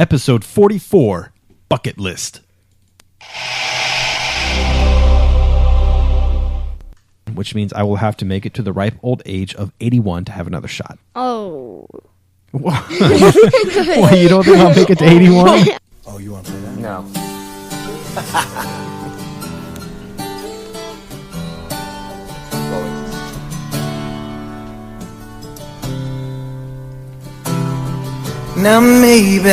Episode 44, Bucket List. Which means I will have to make it to the ripe old age of 81 to have another shot. Oh. What, you don't think I'll make it to 81? Oh, you want to play that? No. Now maybe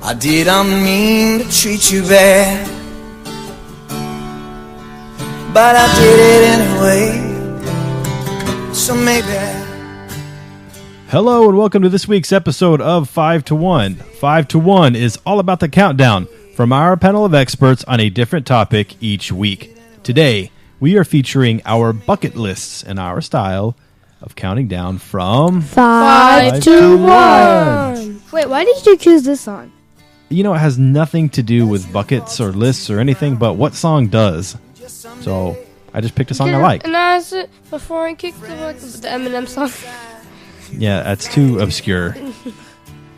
I didn't mean to treat you bad, but I did it anyway. So maybe. Hello and welcome to this week's episode of 5 to 1. 5 to 1 is all about the countdown from our panel of experts on a different topic each week. Today, we are featuring our bucket lists in our style of counting down from 5 to 1. Wait, why did you choose this song? You know, it has nothing to do with buckets or lists or anything, but what song does? So, I just picked a song I like. And that's it. Before I kick the Eminem song. Yeah, that's too obscure.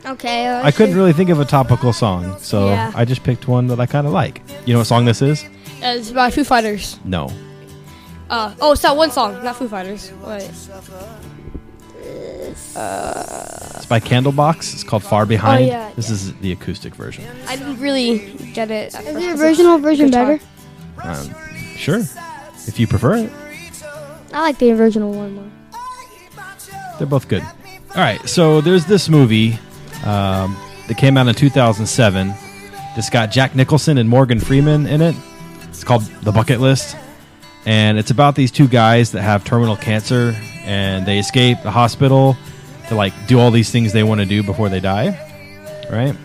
Okay. I couldn't really think of a topical song, so Yeah. I just picked one that I kind of like. You know what song this is? It's by Foo Fighters. No. It's that one song, not Foo Fighters. Wait. It's by Candlebox. It's called Far Behind. Oh, yeah, This is the acoustic version. I didn't really get it. Is the original version better? Sure, if you prefer it. I like the original one more. They're both good. All right, so there's this movie that came out in 2007. It's got Jack Nicholson and Morgan Freeman in it. It's called The Bucket List. And it's about these two guys that have terminal cancer, and they escape the hospital to like do all these things they want to do before they die. Right?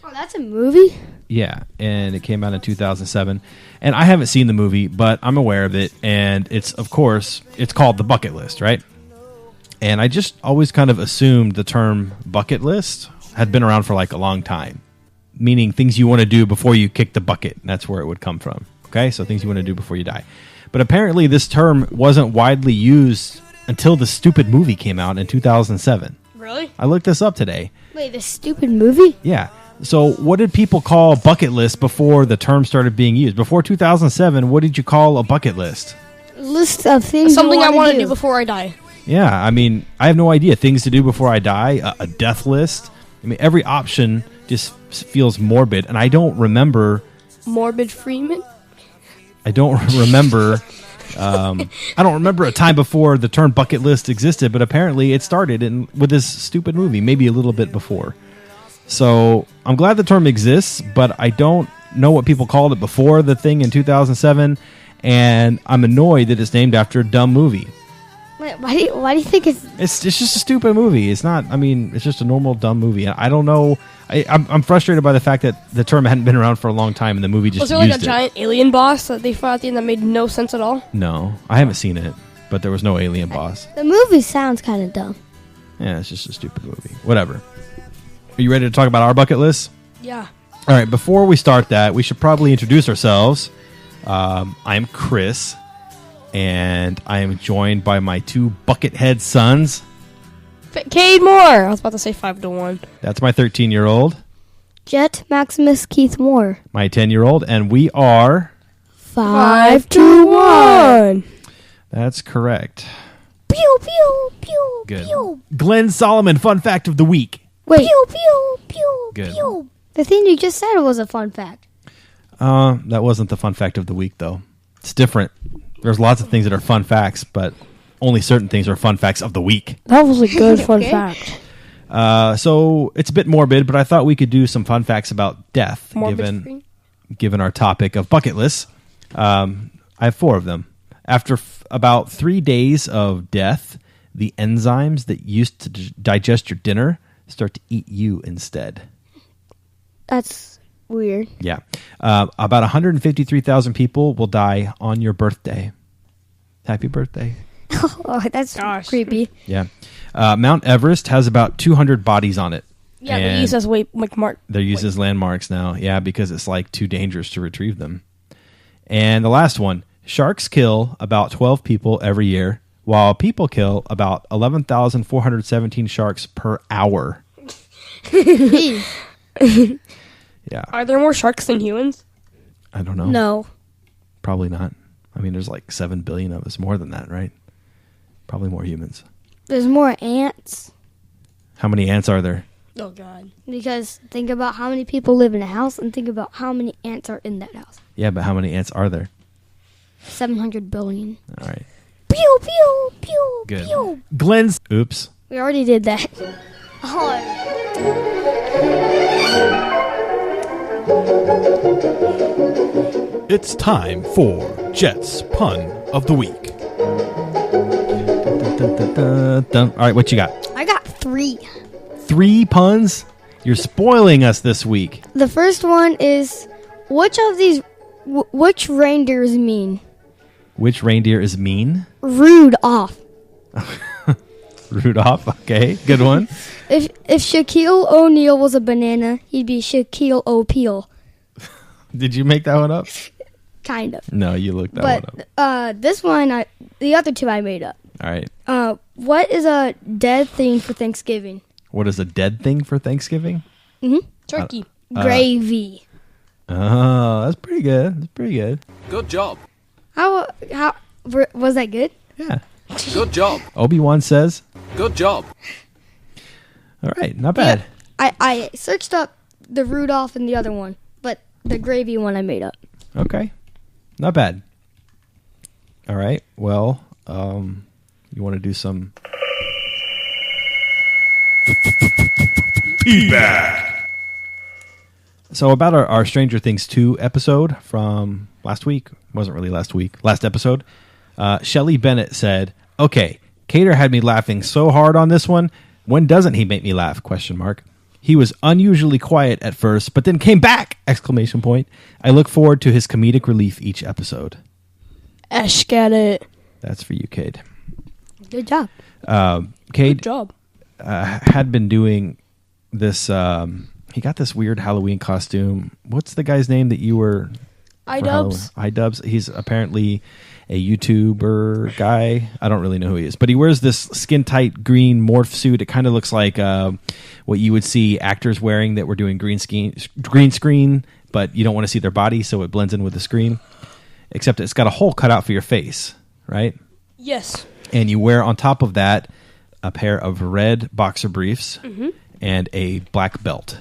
Oh, that's a movie? Yeah, and it came out in 2007. And I haven't seen the movie, but I'm aware of it. And it's, of course, it's called The Bucket List, right? And I just always kind of assumed the term bucket list had been around for like a long time, meaning things you want to do before you kick the bucket. That's where it would come from. Okay, so things you want to do before you die. But apparently this term wasn't widely used until the stupid movie came out in 2007. Really? I looked this up today. Wait, the stupid movie? Yeah. So what did people call bucket list before the term started being used? Before 2007, what did you call a bucket list? List of things Something you I want to do do before I die. Yeah, I mean, I have no idea. Things to do before I die, a death list. I mean, every option just feels morbid, and I don't remember... Morbid Freeman? I don't remember... I don't remember a time before the term bucket list existed, but apparently it started with this stupid movie, maybe a little bit before. So I'm glad the term exists, but I don't know what people called it before the thing in 2007, and I'm annoyed that it's named after a dumb movie. Wait, why do you think it's... It's just a stupid movie. It's not, I mean, it's just a normal dumb movie. I don't know. I'm frustrated by the fact that the term hadn't been around for a long time and the movie just Was there like a used it. giant alien boss that they fought at the end that made no sense at all? No, I haven't seen it, but there was no alien boss. The movie sounds kind of dumb. Yeah, it's just a stupid movie. Whatever. Are you ready to talk about our bucket list? Yeah. All right, before we start that, we should probably introduce ourselves. I'm Chris, and I am joined by my two buckethead sons. Cade Moore! I was about to say 5 to 1. That's my 13-year-old, Jet Maximus Keith Moore. my 10-year-old, and we are... 5 to 1. That's correct. Pew, pew, pew, Good. pew. Glenn Solomon, fun fact of the week. Wait. Pew, pew, pew, Good. pew. The thing you just said was a fun fact. That wasn't the fun fact of the week, though. It's different. There's lots of things that are fun facts, but only certain things are fun facts of the week. That was a good fun fact. So it's a bit morbid, but I thought we could do some fun facts about death, Morbid free? given our topic of bucket lists. I have 4 of them. After about 3 days of death, the enzymes that used to digest your dinner start to eat you instead. That's weird. Yeah. About 153,000 people will die on your birthday. Happy birthday. Oh, that's creepy. Yeah. Mount Everest has about 200 bodies on it. Yeah, they use as They're used as landmarks now. Yeah, because it's like too dangerous to retrieve them. And the last one, sharks kill about 12 people every year, while people kill about 11,417 sharks per hour. Jeez. Yeah. Are there more sharks than humans? I don't know. No. Probably not. I mean, there's like 7 billion of us, more than that, right? Probably more humans. There's more ants. How many ants are there? Oh, God. Because think about how many people live in a house and think about how many ants are in that house. Yeah, but how many ants are there? 700 billion. All right. Pew, pew, pew, Good. pew. Glenn's. Oops. We already did that. Oh. It's time for Jet's Pun of the Week. Dun, dun, dun, dun. All right, what you got? I got 3. 3 puns? You're spoiling us this week. The first one is, which of these, which reindeer is mean? Which reindeer is mean? Rudolph. Rudolph. Okay, good one. If Shaquille O'Neal was a banana, he'd be Shaquille O'Peel. Did you make that one up? Kind of. No, you looked that one up. But this one, the other 2 I made up. All right. What is a dead thing for Thanksgiving? What is a dead thing for Thanksgiving? Turkey. Gravy. Oh, that's pretty good. That's pretty good. Good job. How was that good? Yeah. Good job. Obi-Wan says. Good job. All right, not bad. Yeah, I searched up the Rudolph and the other one, but the gravy one I made up. Okay, not bad. All right, well, you want to do some feedback? So about our Stranger Things 2 episode from last week, wasn't really last week, last episode, Shelly Bennett said, okay, Cater had me laughing so hard on this one. When doesn't he make me laugh? ? He was unusually quiet at first, but then came back! ! I look forward to his comedic relief each episode. Ash, get it. That's for you, Cade. Good job. Cade Good job. had been doing this. He got this weird Halloween costume. What's the guy's name that you were? iDubbbz. iDubbbz. He's apparently a YouTuber guy. I don't really know who he is, but he wears this skin tight green morph suit. It kind of looks like what you would see actors wearing that were doing green screen, but you don't want to see their body, so it blends in with the screen. Except it's got a hole cut out for your face, right? Yes. And you wear on top of that a pair of red boxer briefs and a black belt.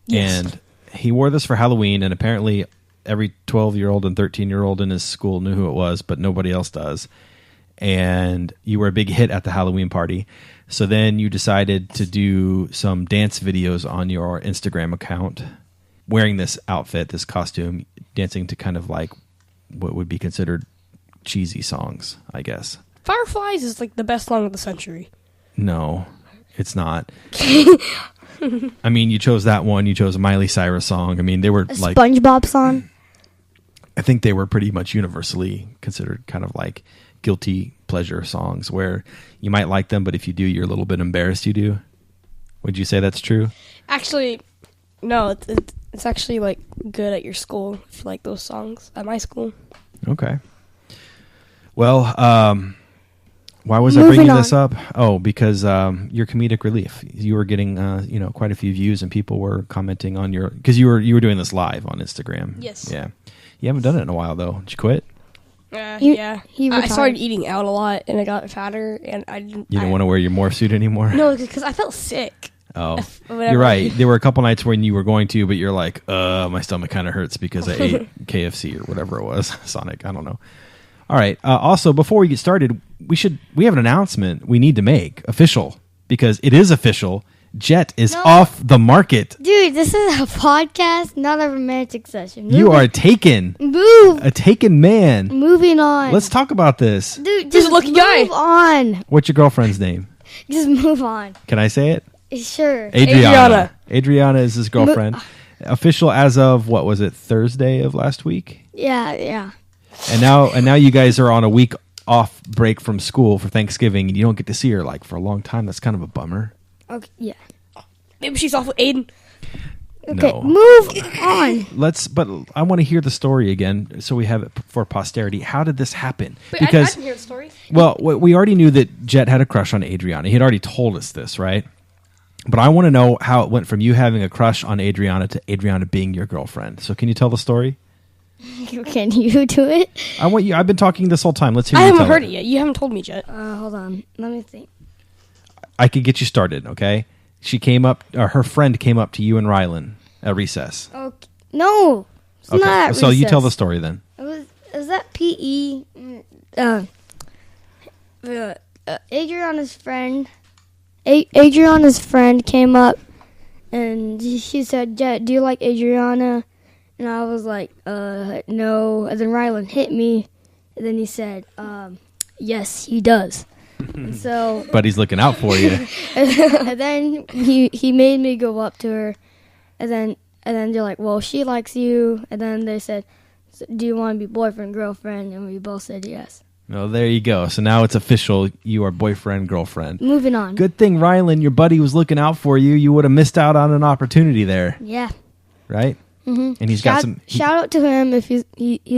Yes. And he wore this for Halloween, and apparently every 12-year-old and 13-year-old in his school knew who it was, but nobody else does. And you were a big hit at the Halloween party. So then you decided to do some dance videos on your Instagram account wearing this outfit, this costume, dancing to kind of like what would be considered cheesy songs, I guess. Fireflies is like the best song of the century. No, it's not. I mean, you chose that one. You chose a Miley Cyrus song. I mean, they were A like SpongeBob song. I think they were pretty much universally considered kind of like guilty pleasure songs where you might like them, but if you do, you're a little bit embarrassed you do. Would you say that's true? Actually, no. It's actually like good at your school if you like those songs. At my school. Okay. Well, why was I Moving bringing on. this up? Oh, because your comedic relief. You were getting, quite a few views, and people were commenting on your because you were doing this live on Instagram. Yes. Yeah. You haven't done it in a while though. Did you quit? Yeah. he I retired. started eating out a lot, and I got fatter, and I didn't. You didn't want to wear your morph suit anymore? No, because I felt sick. Oh, Whatever. you're right. There were a couple nights when you were going to, but you're like, my stomach kind of hurts because I ate KFC or whatever it was, Sonic. I don't know. All right. Also, before we get started, we have an announcement we need to make official because it is official. Jet is off the market. Dude, this is a podcast, not a romantic session. You are taken. Move. A taken man. Moving on. Let's talk about this. Dude, Who's just a lucky move guy? on. What's your girlfriend's name? Just move on. Can I say it? Sure. Adriana. Adriana is his girlfriend. Official as of, what was it, Thursday of last week? Yeah. And now you guys are on a week off break from school for Thanksgiving, and you don't get to see her like for a long time. That's kind of a bummer. Okay, yeah. Maybe she's off with Aiden. Okay, No. move on. But I want to hear the story again so we have it for posterity. How did this happen? Wait, I didn't hear the story. Well, we already knew that Jet had a crush on Adriana. He had already told us this, right? But I want to know how it went from you having a crush on Adriana to Adriana being your girlfriend. So can you tell the story? Can you do it? I want you. I've been talking this whole time. Let's hear I you haven't tell heard it yet. You haven't told me yet. Hold on. Let me think. I could get you started, okay? She came up, or her friend came up to you and Rylan at recess. Okay. No. It's not at So you recess. tell the story then. It was that PE. Adriana's friend. Adriana's friend came up, and she said, "Jet, do you like Adriana?" And I was like, "No." And then Rylan hit me, and then he said, "Yes, he does." And so, But he's looking out for you. and then he made me go up to her, and then they're like, "Well, she likes you." And then they said, "So do you want to be boyfriend, girlfriend?" And we both said yes. Oh, there you go. So now it's official. You are boyfriend, girlfriend. Moving on. Good thing, Rylan, your buddy was looking out for you. You would have missed out on an opportunity there, Yeah. right? Mm-hmm. And he's got some. Shout out to him if he's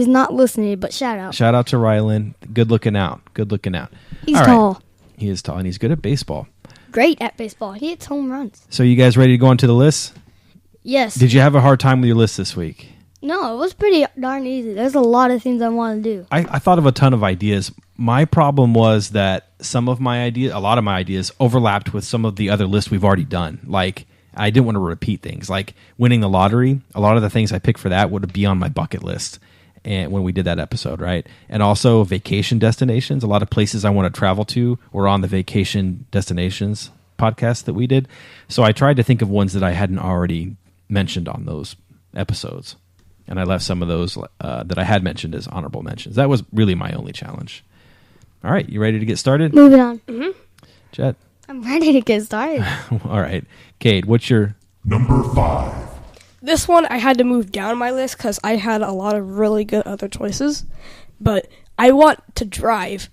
not listening, but shout out. Shout out to Rylan. Good looking out. Good looking out. He's All right. tall. He is tall, and he's good at baseball. Great at baseball. He hits home runs. So you guys ready to go into the list? Yes. Did you have a hard time with your list this week? No, it was pretty darn easy. There's a lot of things I want to do. I thought of a ton of ideas. My problem was that a lot of my ideas overlapped with some of the other lists we've already done. Like, I didn't want to repeat things. Like winning the lottery, a lot of the things I picked for that would be on my bucket list. And when we did that episode, right? And also vacation destinations. A lot of places I want to travel to were on the vacation destinations podcast that we did. So I tried to think of ones that I hadn't already mentioned on those episodes. And I left some of those that I had mentioned as honorable mentions. That was really my only challenge. All right, you ready to get started? Moving on. Mm-hmm. Jet? I'm ready to get started. All right. Cade, what's your... Number 5. This one I had to move down my list because I had a lot of really good other choices. But I want to drive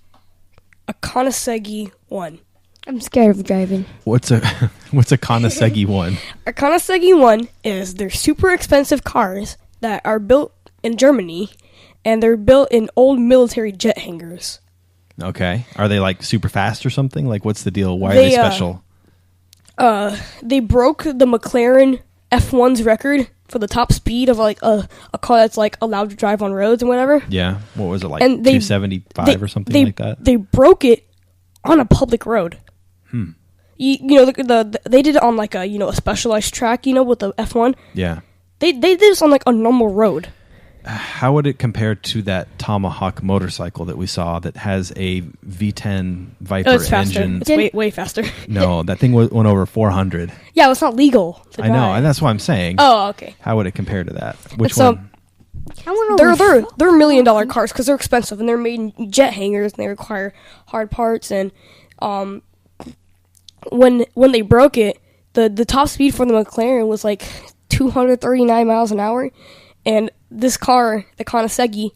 a Koenigsegg 1. I'm scared of driving. What's a Koenigsegg 1? A Koenigsegg 1 is they're super expensive cars that are built in Germany, and they're built in old military jet hangars. Okay. Are they like super fast or something? Like what's the deal? Why are they special? They broke the McLaren F1's record for the top speed of like a car that's like allowed to drive on roads and whatever. Yeah. What was it like? And they- 275 or something like that? They broke it on a public road. You know, they did it on like a specialized track, with the F1. Yeah. They did this on like a normal road. How would it compare to that Tomahawk motorcycle that we saw that has a V10 Viper Oh, it's faster. engine? It's way faster. No, that thing went over 400. Yeah, it's not legal to I know, drive. and that's what I'm saying. Oh, okay. How would it compare to that? Which It's, one? I want They're $1 million cars because they're expensive and they're made in jet hangars and they require hard parts. And when they broke it, the top speed for the McLaren was like 239 miles an hour, and this car, the Koenigsegg,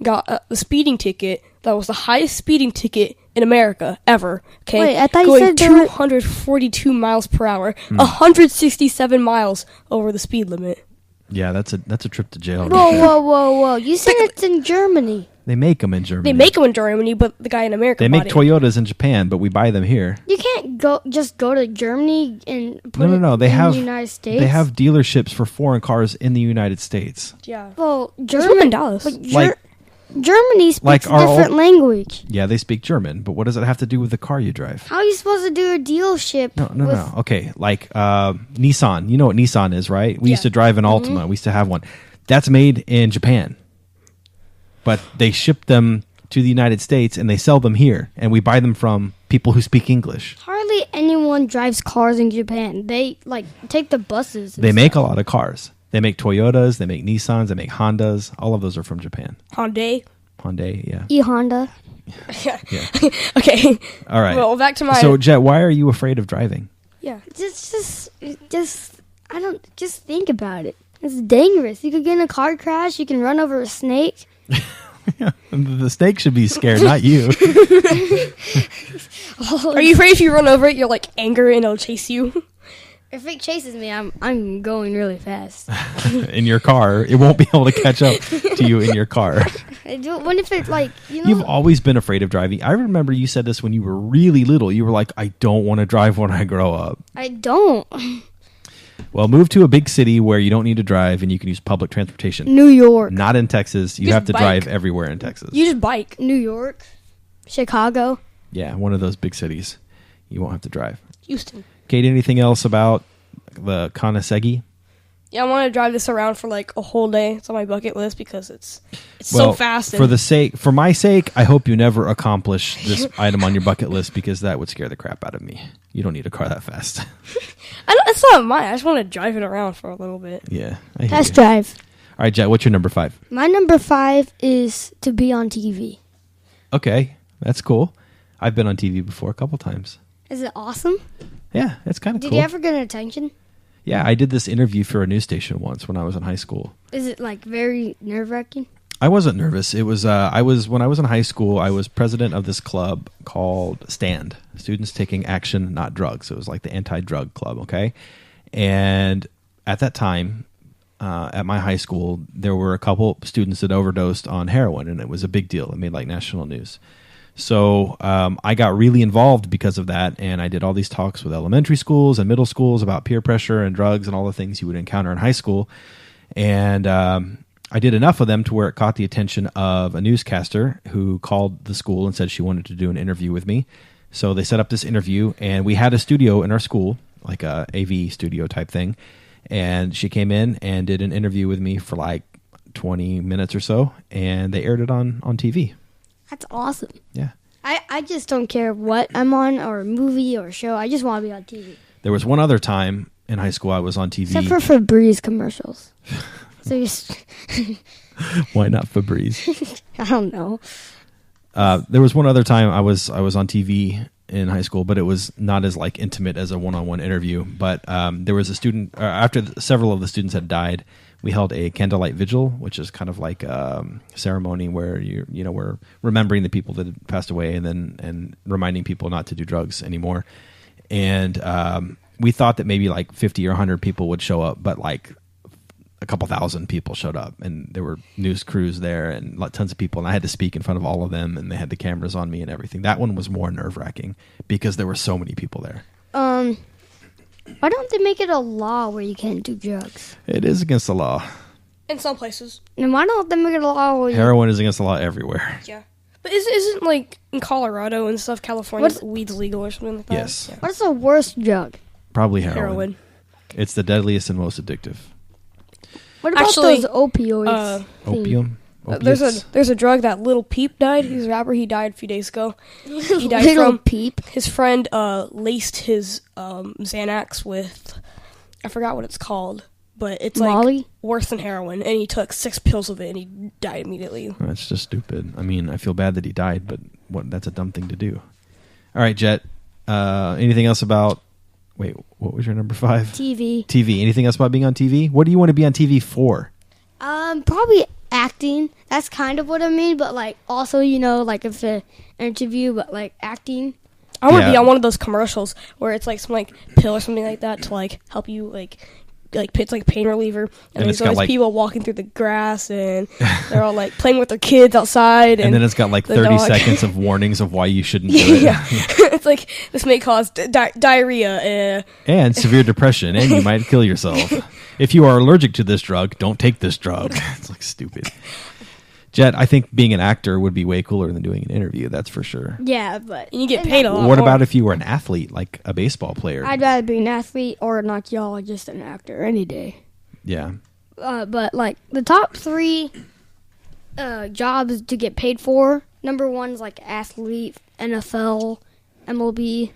got a speeding ticket that was the highest speeding ticket in America ever. Okay, Wait, I thought you going said they were- 242 miles per hour, 167 miles over the speed limit. Yeah, that's a trip to jail. right Whoa, there. whoa. You said it's in Germany. They make them in Germany. They make them in Germany, but the guy in America They make bought it. Toyotas in Japan, but we buy them here. You can't go to Germany and put No. it They in have the United States. They have dealerships for foreign cars in the United States. Yeah. Well, There's one in Dallas. but Like- Germany speaks like a our different language. Yeah, they speak German, but what does it have to do with the car you drive? How are you supposed to do a dealership? No. Okay, like Nissan. You know what Nissan is, right? We used to drive an Altima. We used to have one. That's made in Japan. But they ship them to the United States and they sell them here, and we buy them from people who speak English. Hardly anyone drives cars in Japan. They take the buses. and They make a stuff. lot of cars. They make Toyotas, they make Nissans, they make Hondas. All of those are from Japan. Hyundai. Hyundai, yeah. E-Honda. Yeah. Okay. All right. Well, back to my. So, Jet, why are you afraid of driving? yeah. Just think about it. It's dangerous. You could get in a car crash. You can run over a snake. The snake should be scared, not you. Are you afraid if you run over it, you'll like anger and it'll chase you? If it chases me, I'm going really fast. In your car, it won't be able to catch up to you in your car. What if it like You've always been afraid of driving. I remember you said this when you were really little. You were like, I don't want to drive when I grow up. I don't. Well, move to a big city where you don't need to drive and you can use public transportation. New York. Not in Texas. You Just have to bike. drive everywhere in Texas. You just bike. New York. Chicago. Yeah, one of those big cities. You won't have to drive. Houston. Kate, anything else about the Kanasegi? Yeah, I want to drive this around for like a whole day. It's on my bucket list because it's Well, so fast. For my sake, I hope you never accomplish this item on your bucket list because that would scare the crap out of me. You don't need a car that fast. It's not mine. I just want to drive it around for a little bit. Yeah. I hear Test you. drive. All right, Jet, what's your number 5? My number 5 is to be on TV. Okay, that's cool. I've been on TV before a couple times. Is it awesome? Yeah, it's kind of Did cool. you ever get attention? Yeah, I did this interview for a news station once when I was in high school. Is it like very nerve-wracking? I wasn't nervous. It was when I was in high school, I was president of this club called STAND, Students Taking Action Not Drugs. It was like the anti-drug club, okay? And at that time, at my high school, there were a couple students that overdosed on heroin, and it was a big deal. It made like national news. So I got really involved because of that, and I did all these talks with elementary schools and middle schools about peer pressure and drugs and all the things you would encounter in high school. And I did enough of them to where it caught the attention of a newscaster who called the school and said she wanted to do an interview with me. So they set up this interview, and we had a studio in our school, like a AV studio type thing. And she came in and did an interview with me for like 20 minutes or so, and they aired it on TV. That's awesome. Yeah. I just don't care what I'm on or a movie or a show. I just want to be on TV. There was one other time in high school I was on TV. Except for Febreze commercials. So just, Why not Febreze? I don't know. There was one other time I was on TV in high school, but it was not as like intimate as a one-on-one interview. But there was a student after several of the students had died. We held a candlelight vigil, which is kind of like a ceremony where we're remembering the people that had passed away and reminding people not to do drugs anymore. And we thought that maybe like 50 or 100 people would show up, but like a couple thousand people showed up, and there were news crews there and tons of people, and I had to speak in front of all of them, and they had the cameras on me and everything. That one was more nerve-wracking because there were so many people there. Why don't they make it a law where you can't do drugs? It is against the law. In some places. And why don't they make it a law where Heroin is against the law everywhere. Yeah. But isn't like in Colorado and stuff, California, weed's legal or something like that? Yes. Yeah. What's the worst drug? Probably heroin. Heroin. It's the deadliest and most addictive. What about Actually, those opioids? Opium? There's a drug that Lil Peep died. He's a rapper. He died a few days ago. He died Little from Peep. his friend laced his Xanax with, I forgot what it's called, but it's Molly? like worse than heroin. And he took 6 pills of it and he died immediately. That's just stupid. I mean, I feel bad that he died, but that's a dumb thing to do. All right, Jet. Anything else about... Wait, what was your number 5? TV. TV. Anything else about being on TV? What do you want to be on TV for? Probably acting. That's kind of what I mean, but like also, like if the interview, but like acting. I want to Yeah. be on one of those commercials where it's like some like pill or something like that to like help you like it's like pain reliever, and it's there's got, always like- people walking through the grass and they're all like playing with their kids outside, And then it's got like the 30 dog. seconds of warnings of why you shouldn't do it. yeah, it's like this may cause diarrhea. And severe depression, and you might kill yourself. If you are allergic to this drug, don't take this drug. It's like stupid. Jet, I think being an actor would be way cooler than doing an interview, that's for sure. Yeah, but And you get paid a lot. What more. about if you were an athlete, like a baseball player? I'd rather be an athlete or an archaeologist than an actor any day. Yeah. But like the top 3 jobs to get paid for, number 1 is like athlete, NFL, MLB.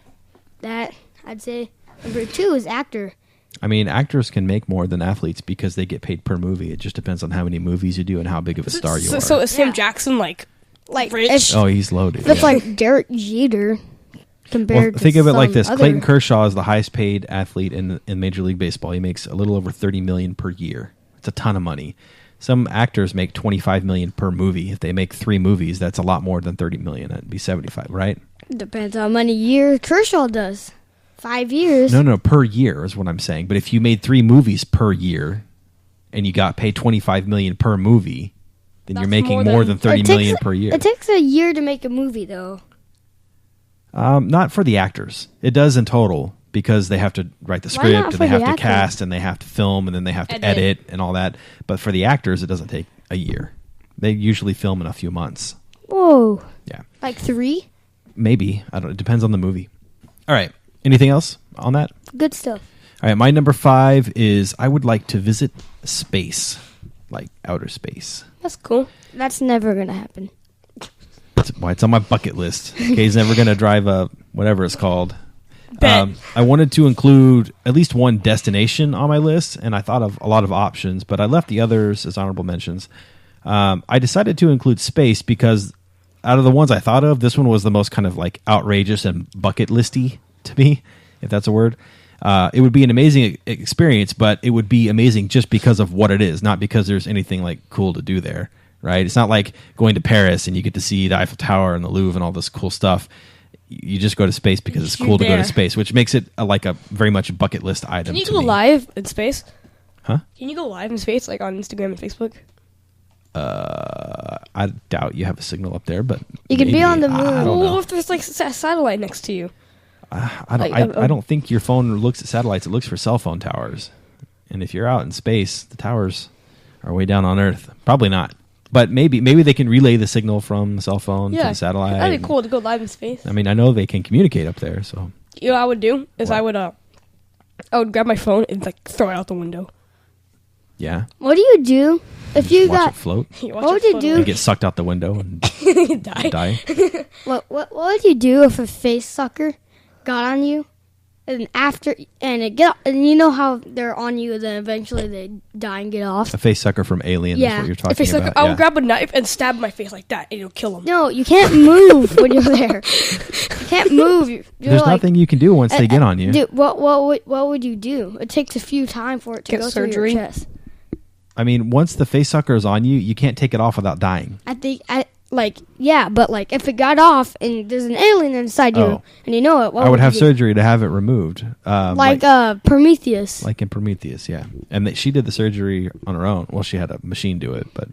That I'd say. Number 2 is actor. I mean, actors can make more than athletes because they get paid per movie. It just depends on how many movies you do and how big of a star you are. So is Sam Yeah. Jackson like rich? If, Oh, he's loaded. That's yeah. like Derek Jeter compared Well, think to of it like some this. other- Clayton Kershaw is the highest paid athlete in Major League Baseball. He makes a little over $30 million per year. It's a ton of money. Some actors make $25 million per movie. If they make 3 movies, that's a lot more than $30 million. That'd be 75, right? Depends how many years Kershaw does. 5 years. No, per year is what I'm saying. But if you made 3 movies per year, and you got paid $25 million per movie, then you're making more than $30 million per year. It takes a year to make a movie, though. Not for the actors. It does in total because they have to write the script and they have to cast and they have to film and then they have to edit and all that. But for the actors, it doesn't take a year. They usually film in a few months. Whoa. Yeah. Like 3? Maybe. I don't know. It depends on the movie. All right. Anything else on that? Good stuff. All right. My number 5 is I would like to visit space, like outer space. That's cool. That's never going to happen. It's on my bucket list. Kay's never going to drive a whatever it's called. Bet. I wanted to include at least one destination on my list, and I thought of a lot of options, but I left the others as honorable mentions. I decided to include space because out of the ones I thought of, this one was the most kind of like outrageous and bucket listy to me, if that's a word. It would be an amazing experience, but it would be amazing just because of what it is, not because there's anything like cool to do there. Right? It's not like going to Paris and you get to see the Eiffel Tower and the Louvre and all this cool stuff. You just go to space because it's cool to go to space, which makes it like a very much a bucket list item. Can you go live in space? Huh? Can you go live in space, like on Instagram and Facebook? I doubt you have a signal up there, but you could be on the moon. I don't know. What if there's like a satellite next to you? I don't think your phone looks at satellites. It looks for cell phone towers. And if you're out in space, the towers are way down on Earth. Probably not. But maybe they can relay the signal from the cell phone to the satellite. That'd be cool to go live in space. I mean, I know they can communicate up there. So you know what I would do is what? I would grab my phone and like throw it out the window. yeah. What do you do if you Watch got... it float. What would you do? And get sucked out the window and die. What would you do if a face sucker got on you and and you know how they're on you and then eventually they die and get off? A face sucker from Alien is what you're talking If it's like, about. I would grab a knife and stab my face like that, and it'll kill him. No, you can't move when you're there. You can't move. You're There's nothing you can do once they get on you. Dude, what would you do? It takes a few times for it to Get go surgery? through your chest. I mean, once the face sucker is on you, you can't take it off without dying. But if it got off and there's an alien inside you and you know it, I would have surgery to have it removed. Like Prometheus. Like in Prometheus, yeah. And she did the surgery on her own. Well, she had a machine do it, but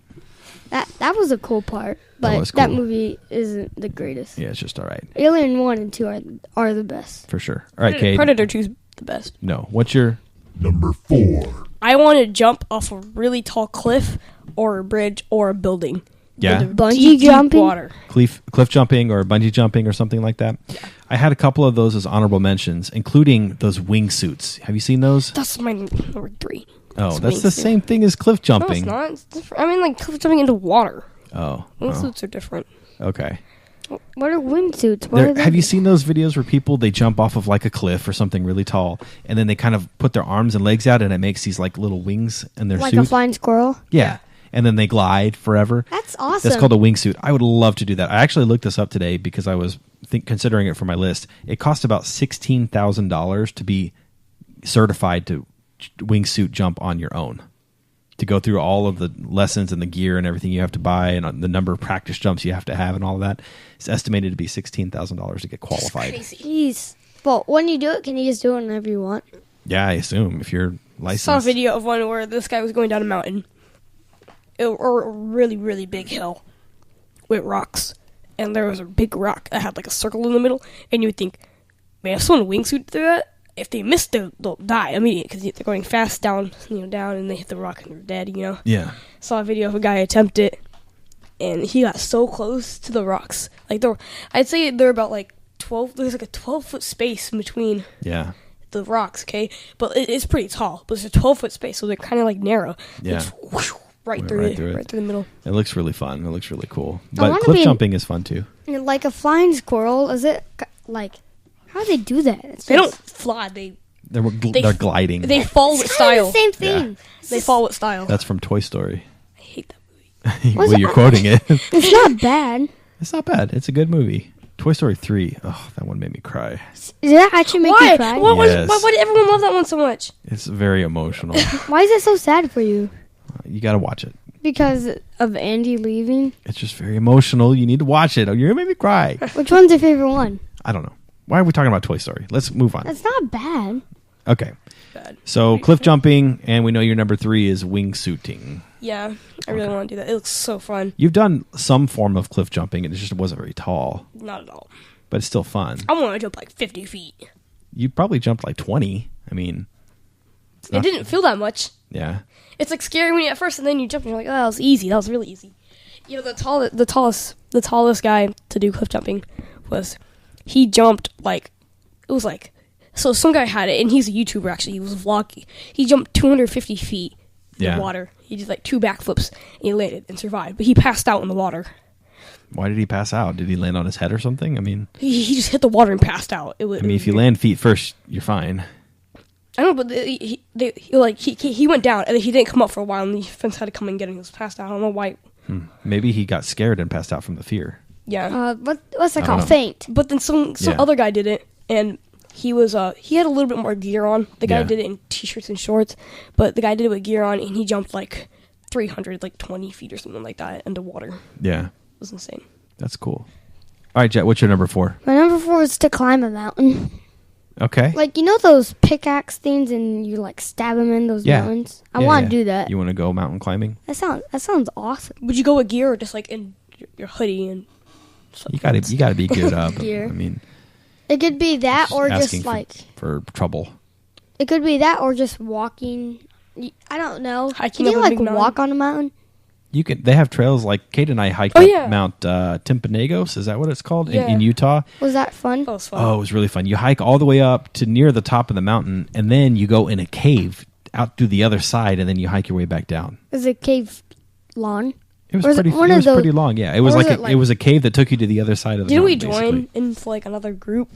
That was a cool part. But was that cool. movie isn't the greatest. yeah, it's just all right. Alien 1 and 2 are the best. For sure. All right, Kate. Predator 2's the best. No. What's your... Number 4. I want to jump off a really tall cliff or a bridge or a building. Yeah. Into Bungee deep jumping? water. cliff jumping or bungee jumping or something like that? Yeah. I had a couple of those as honorable mentions, including those wingsuits. Have you seen those? That's my number 3. Oh, that's the wingsuit. same thing as cliff No, jumping. it's not. It's different. I mean, like cliff jumping into water. Oh. Wingsuits are different. Okay. What are wingsuits? Have you seen those videos where they jump off of like a cliff or something really tall, and then they kind of put their arms and legs out, and it makes these like little wings in their Like suit? a flying squirrel? Yeah. And then they glide forever. That's awesome. That's called a wingsuit. I would love to do that. I actually looked this up today because I was considering it for my list. It costs about $16,000 to be certified to wingsuit jump on your own. To go through all of the lessons and the gear and everything you have to buy and the number of practice jumps you have to have and all of that. It's estimated to be $16,000 to get qualified. Jeez. Well, when you do it, can you just do it whenever you want? Yeah, I assume if you're licensed. I saw a video of one where this guy was going down a mountain. Or a really, really big hill with rocks. And there was a big rock that had like a circle in the middle. And you would think, man, if someone wingsuit through that, if they miss, they'll die immediately because they're going fast down, down, and they hit the rock and they're dead, Yeah. Saw a video of a guy attempt it, and he got so close to the rocks. Like I'd say they're about like 12. There's like a 12-foot space in between Yeah. the rocks, okay? But it's pretty tall. But it's a 12-foot space, so they're kind of like narrow. Yeah. It's whoosh, right Went through right it, through it. right through the middle. It looks really fun. It looks really cool. I But wanna cliff be jumping is fun too. Like a flying squirrel, is it like... How do they do that? They don't fly. They're gliding. They fall with style. The same thing. They fall with style. That's from Toy Story. I hate that movie. Well, you're quoting it. It's not bad. It's not bad. It's a good movie. Toy Story 3. Oh, that one made me cry. Does that actually make Why? you cry? Why Yes. did everyone love that one so much? It's very emotional. Why is it so sad for you? You got to watch it. Because of Andy leaving? It's just very emotional. You need to watch it. You're going to make me cry. Which one's your favorite one? I don't know. Why are we talking about Toy Story? Let's move on. That's not bad. Okay. Bad. So cliff jumping, and we know your number 3 is wingsuiting. Yeah, I really want to do that. It looks so fun. You've done some form of cliff jumping, and it just wasn't very tall, Not at all. but it's still fun. I want to jump like 50 feet. You probably jumped like 20. I mean, It didn't feel that much. yeah. It's like scary when you at first, and then you jump, and you're like, "Oh, that was easy. That was really easy." You know, the tallest guy to do cliff jumping he jumped like it was like so some guy had it, and he's a YouTuber actually. He was vlogging. He jumped 250 feet in Yeah. the water. He did like 2 backflips, and he landed and survived. But he passed out in the water. Why did he pass out? Did he land on his head or something? I mean, He just hit the water and passed out. if you land feet first, you're fine. I don't know, but he went down, and then he didn't come up for a while, and the fence had to come and get him. He was passed out. I don't know why. Maybe he got scared and passed out from the fear. Yeah. What's that I don't called? know. Faint. But then some Yeah. other guy did it, and he was he had a little bit more gear on. The guy Yeah. did it in t-shirts and shorts, but the guy did it with gear on, and he jumped like 320 feet or something like that underwater. It Yeah, was insane. that's cool. All right, Jet, what's your number 4? My number 4 is to climb a mountain. Okay. Like, you know those pickaxe things and you, like, stab them in those Yeah. mountains? I Yeah, want yeah. to do that. You want to go mountain climbing? That sounds awesome. Would you go with gear or just like in your hoodie and? You gotta be geared up. Gear. I mean, It could be that or asking just, like... for trouble. It could be that or just walking. I don't know. Hiking Can you, up a like, big mountain? walk on a mountain? You can. They have trails like Kate and I hiked Oh, up yeah. Mount Timpanogos. Is that what it's called Yeah. in Utah? Was that fun? That was fun. Oh, it was really fun. You hike all the way up to near the top of the mountain, and then you go in a cave out through the other side, and then you hike your way back down. Is it cave lawn? It was Or is it pretty. one It of was those- pretty long. Yeah, it was or is like it it was a cave that took you to the other side of the Didn't we mountain. join basically. into like another group?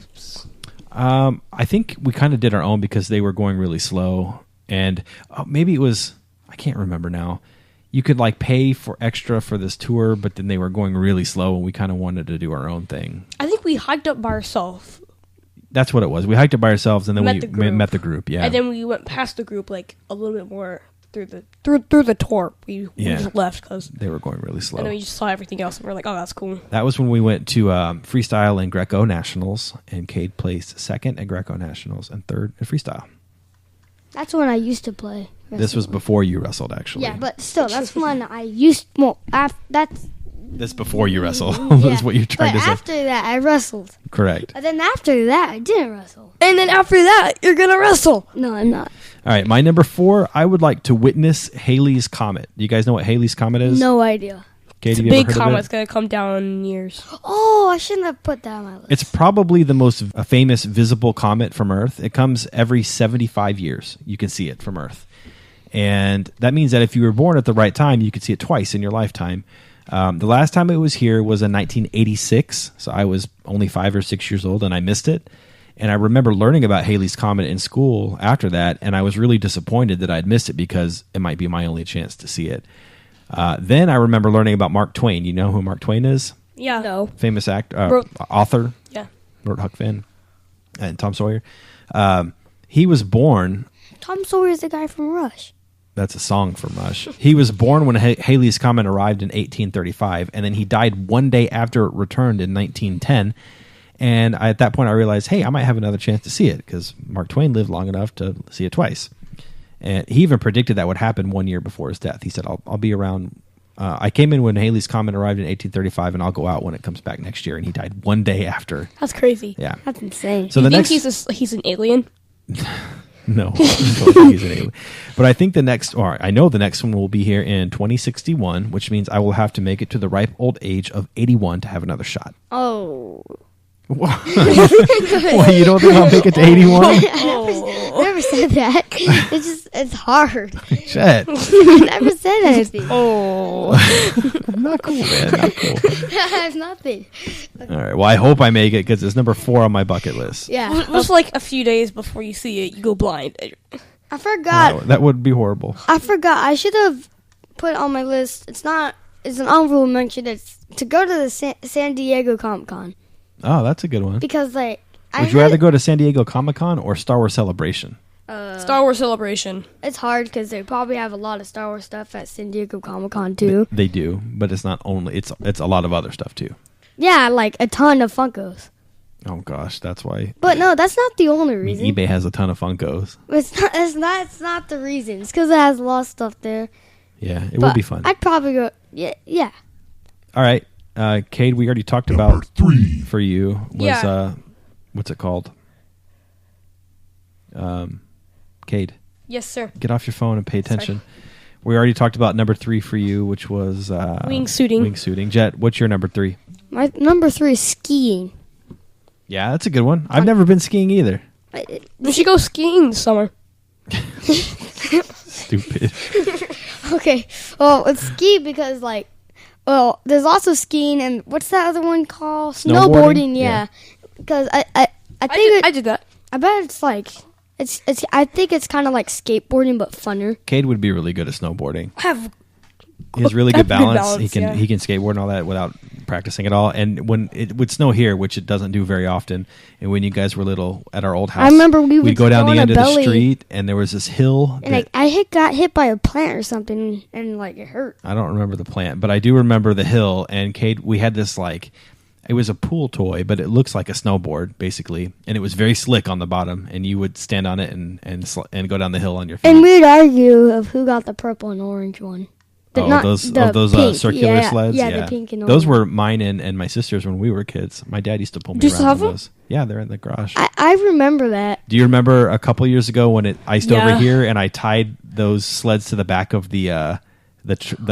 I think we kind of did our own because they were going really slow, and maybe it was. I can't remember now. You could like pay for extra for this tour, but then they were going really slow, and we kind of wanted to do our own thing. I think we hiked up by ourselves. That's what it was. We hiked it by ourselves, and then Met we the group. met the group. Yeah, And then we went past the group like a little bit more through the tour. We Yeah. just left because they were going really slow. and then we just saw everything else, and we're like, oh, that's cool. That was when we went to freestyle and Greco Nationals, and Cade placed second at Greco Nationals and third at freestyle. That's when I used to play. This was before you wrestled, actually. Yeah, but still, that's when I used. Well, that's This before you wrestled. yeah. Is what you're trying but to say. after that, I wrestled. Correct. And then after that, I didn't wrestle. And then after that, you're gonna wrestle. No, I'm not. All right, my number 4. I would like to witness Halley's Comet. Do you guys know what Halley's Comet is? No idea. Kate, It's a have you ever big heard of comet's it? gonna come down in years. Oh, I shouldn't have put that on my list. It's probably the most famous visible comet from Earth. It comes every 75 years. You can see it from Earth. And that means that if you were born at the right time, you could see it twice in your lifetime. The last time it was here was in 1986. So I was only 5 or 6 years old, and I missed it. And I remember learning about Halley's Comet in school after that, and I was really disappointed that I'd missed it because it might be my only chance to see it. Then I remember learning about Mark Twain. You know who Mark Twain is? Yeah. No. Famous Wrote- author. Yeah. Wrote Huck Finn and Tom Sawyer. He was born. Tom Sawyer is the guy from Rush. That's a song from Rush. He was born when Halley's Comet arrived in 1835, and then he died one day after it returned in 1910. And at that point, I realized, hey, I might have another chance to see it because Mark Twain lived long enough to see it twice. And he even predicted that would happen 1 year before his death. He said, I'll be around. I came in when Halley's Comet arrived in 1835, and I'll go out when it comes back next year. And he died one day after. That's crazy. Yeah. That's insane. So you the think next. he's an alien? No, I don't think he's an alien. But I think I know the next one will be here in 2061, which means I will have to make it to the ripe old age of 81 to have another shot. Oh. What, you don't think I'll make it to 81? I never said that. It's hard. Shit. I never said anything. Oh. Not cool, man. Not cool. I have nothing. All right. Well, I hope I make it because it's number 4 on my bucket list. Yeah. Just like a few days before you see it, you go blind. I forgot. Wow, that would be horrible. I forgot. I should have put on my list. It's an honorable mention. It's to go to the San Diego Comic Con Oh, that's a good one. because Would you rather go to San Diego Comic Con or Star Wars Celebration? Star Wars Celebration. It's hard because they probably have a lot of Star Wars stuff at San Diego Comic Con too. They do, but it's not only. It's a lot of other stuff too. Yeah, like a ton of Funkos. Oh gosh, that's why. But no, that's not the only I mean, reason. eBay has a ton of Funkos. It's not the reason. It's because it has a lot of stuff there. Yeah, it But would be fun. I'd probably go. Yeah. All right, Cade, we already talked about 3 for you. Was what's it called? Cade, Yes, sir. get off your phone and pay attention. We already talked about number 3 for you, which was Wingsuiting. Wingsuiting. Jet, what's your number 3? My number 3 is skiing. Yeah, that's a good one. I've never been skiing either. We should go skiing this summer. Stupid. Okay. Well, it's ski because there's also skiing and what's that other one called? Snowboarding? Yeah. Because I think I did that. I bet it's like it's I think it's kind of like skateboarding but funner. Cade would be really good at snowboarding. I He has really I good have good balance. balance, yeah. He can skateboard and all that without practicing at all. And when it would snow here, which it doesn't do very often, and when you guys were little at our old house, I remember we we'd would go down go the on end a of the belly. street, and there was this hill. And that- I got hit by a plant or something and it hurt. I don't remember the plant, but I do remember the hill. And Cade, we had this it was a pool toy, but it looks like a snowboard basically, and it was very slick on the bottom. And you would stand on it and go down the hill on your feet. And we'd argue of who got the purple and orange one. Those pink. circular Yeah, sleds. Yeah, the pink and those orange. were mine and my sister's when we were kids. My dad used to pull me Do you around still have on them? those. Yeah, they're in the garage. I remember that. Do you remember a couple years ago when it iced over Yeah. here and I tied those sleds to the back of the car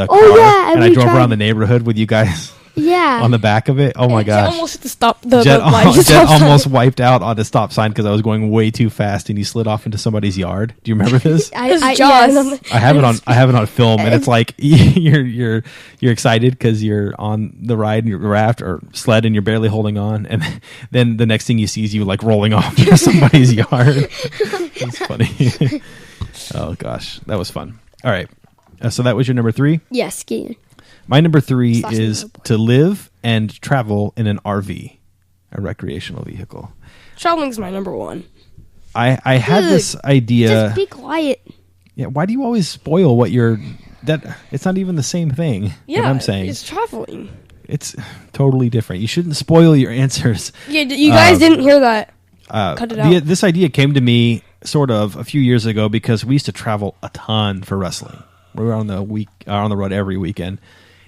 Oh, yeah, and I we drove tried- around the neighborhood with you guys Yeah. on the back of it? Oh my Jet gosh. almost hit the stop. The Jet, light. Jet almost wiped out on the stop sign because I was going way too fast and he slid off into somebody's yard. Do you remember this? John. Yes. I have it on film, and it's like you're excited because you're on the ride, your raft or sled, and you're barely holding on, and then the next thing you see is you rolling off into somebody's yard. It's funny. Oh gosh, that was fun. All right, so that was your number 3. Yeah, skiing. My number 3 Slash is snowboard. to live and travel in an RV, a recreational vehicle. Traveling's my number 1. I had Dude, this idea. Just be quiet. Yeah, why do you always spoil what you're? It's not even the same thing. Yeah, that I'm saying it's traveling. it's totally different. You shouldn't spoil your answers. Yeah, you guys didn't hear that. Cut it out. This idea came to me sort of a few years ago because we used to travel a ton for wrestling. We were on the road every weekend,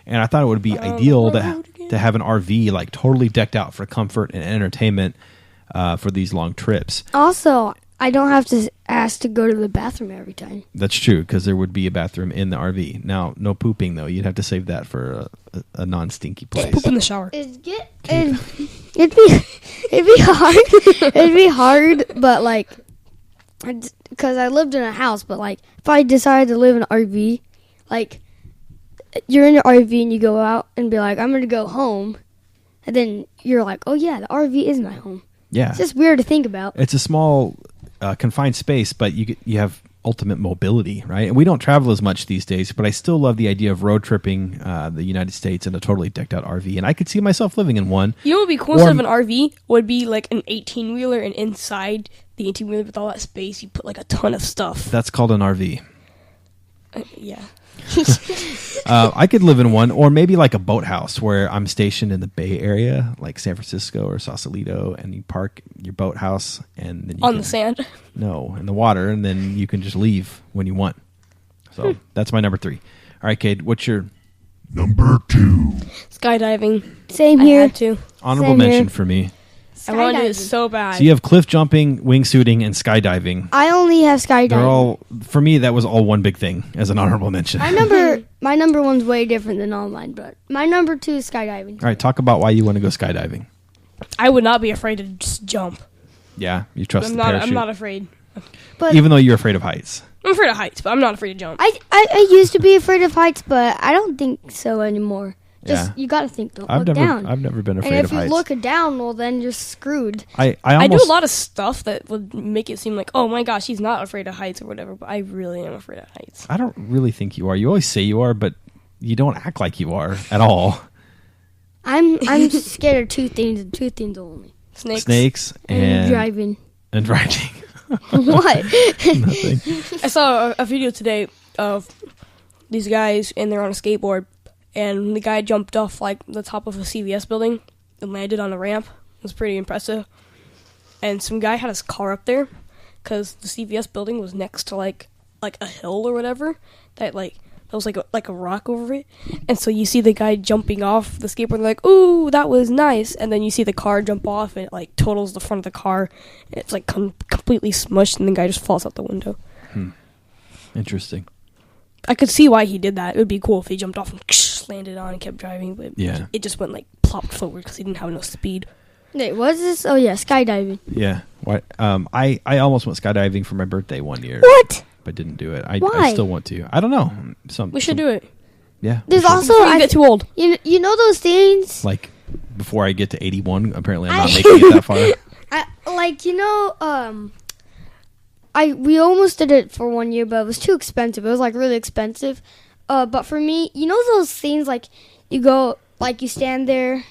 and I thought it would be ideal to have an RV totally decked out for comfort and entertainment for these long trips. Also, I don't have to ask to go to the bathroom every time. That's true because there would be a bathroom in the RV. Now, no pooping though. You'd have to save that for a non-stinky place. Poop in the shower. It'd be hard. It'd be hard, but because I lived in a house. But if I decided to live in an RV, you're in an RV and you go out and be like, I'm gonna go home, and then you're like, oh yeah, the RV is my home. Yeah, It's just weird to think about. it's a small, confined space, but you have ultimate mobility, right? And we don't travel as much these days, but I still love the idea of road tripping the United States in a totally decked out RV, and I could see myself living in one. You know what would be cool instead of an RV would be an 18-wheeler, and inside the 18-wheeler with all that space, you put a ton of stuff. That's called an RV. Yeah. I could live in one, or maybe a boathouse where I'm stationed in the Bay Area, like San Francisco or Sausalito, and you park your boathouse and then you On the sand. No, in the water, and then you can just leave when you want. So that's my number 3. All right, Cade, what's your Number 2. Skydiving. Same I here. had to. honorable Same here. mention for me? I wanted to do it Skydiving. so bad. So you have cliff jumping, wingsuiting, and skydiving. I only have skydiving. They're all, for me, that was all one big thing as an honorable mention. My number one's way different than all mine, but my number 2 is skydiving. All right, talk about why you want to go skydiving. I would not be afraid to just jump. Yeah, you trust I'm the not. parachute. I'm not afraid. But Even though you're afraid of heights. I'm afraid of heights, but I'm not afraid to jump. I used to be afraid of heights, but I don't think so anymore. Just Yeah. You got to think. Don't I've look never down. I've never been and afraid if of you heights. look down, well, then you're screwed. I I do almost a lot of stuff that would make it seem like, oh my gosh, he's not afraid of heights or whatever, but I really am afraid of heights. I don't really think you are. You always say you are, but you don't act like you are at all. I'm scared of 2 things and 2 things only. Snakes And and driving. and driving. What? Nothing. I saw a video today of these guys, and they're on a skateboard, and the guy jumped off the top of a CVS building and landed on a ramp, It was pretty impressive. And some guy had his car up there because the CVS building was next to like a hill or whatever that was like a rock over it. And so you see the guy jumping off the skateboard, like, ooh, that was nice. And then you see the car jump off, and it like totals the front of the car. And it's like completely smushed, and the guy just falls out the window. Interesting. I could see why he did that. It would be cool if he jumped off and landed on and kept driving, but Yeah. it just went like plopped forward because he didn't have enough speed. Wait, what is this? Oh yeah, skydiving. Yeah. What? I almost went skydiving for my birthday one year. What? But didn't do it. I Why? still want to. I don't know. We should do it. Yeah. There's we should. also Before you get too old. you know those things. Like before I get to 81. Apparently, I'm not making it that far. We almost did it for 1 year, but it was too expensive. It was like really expensive. But for me, you know those things like you go, like you stand there,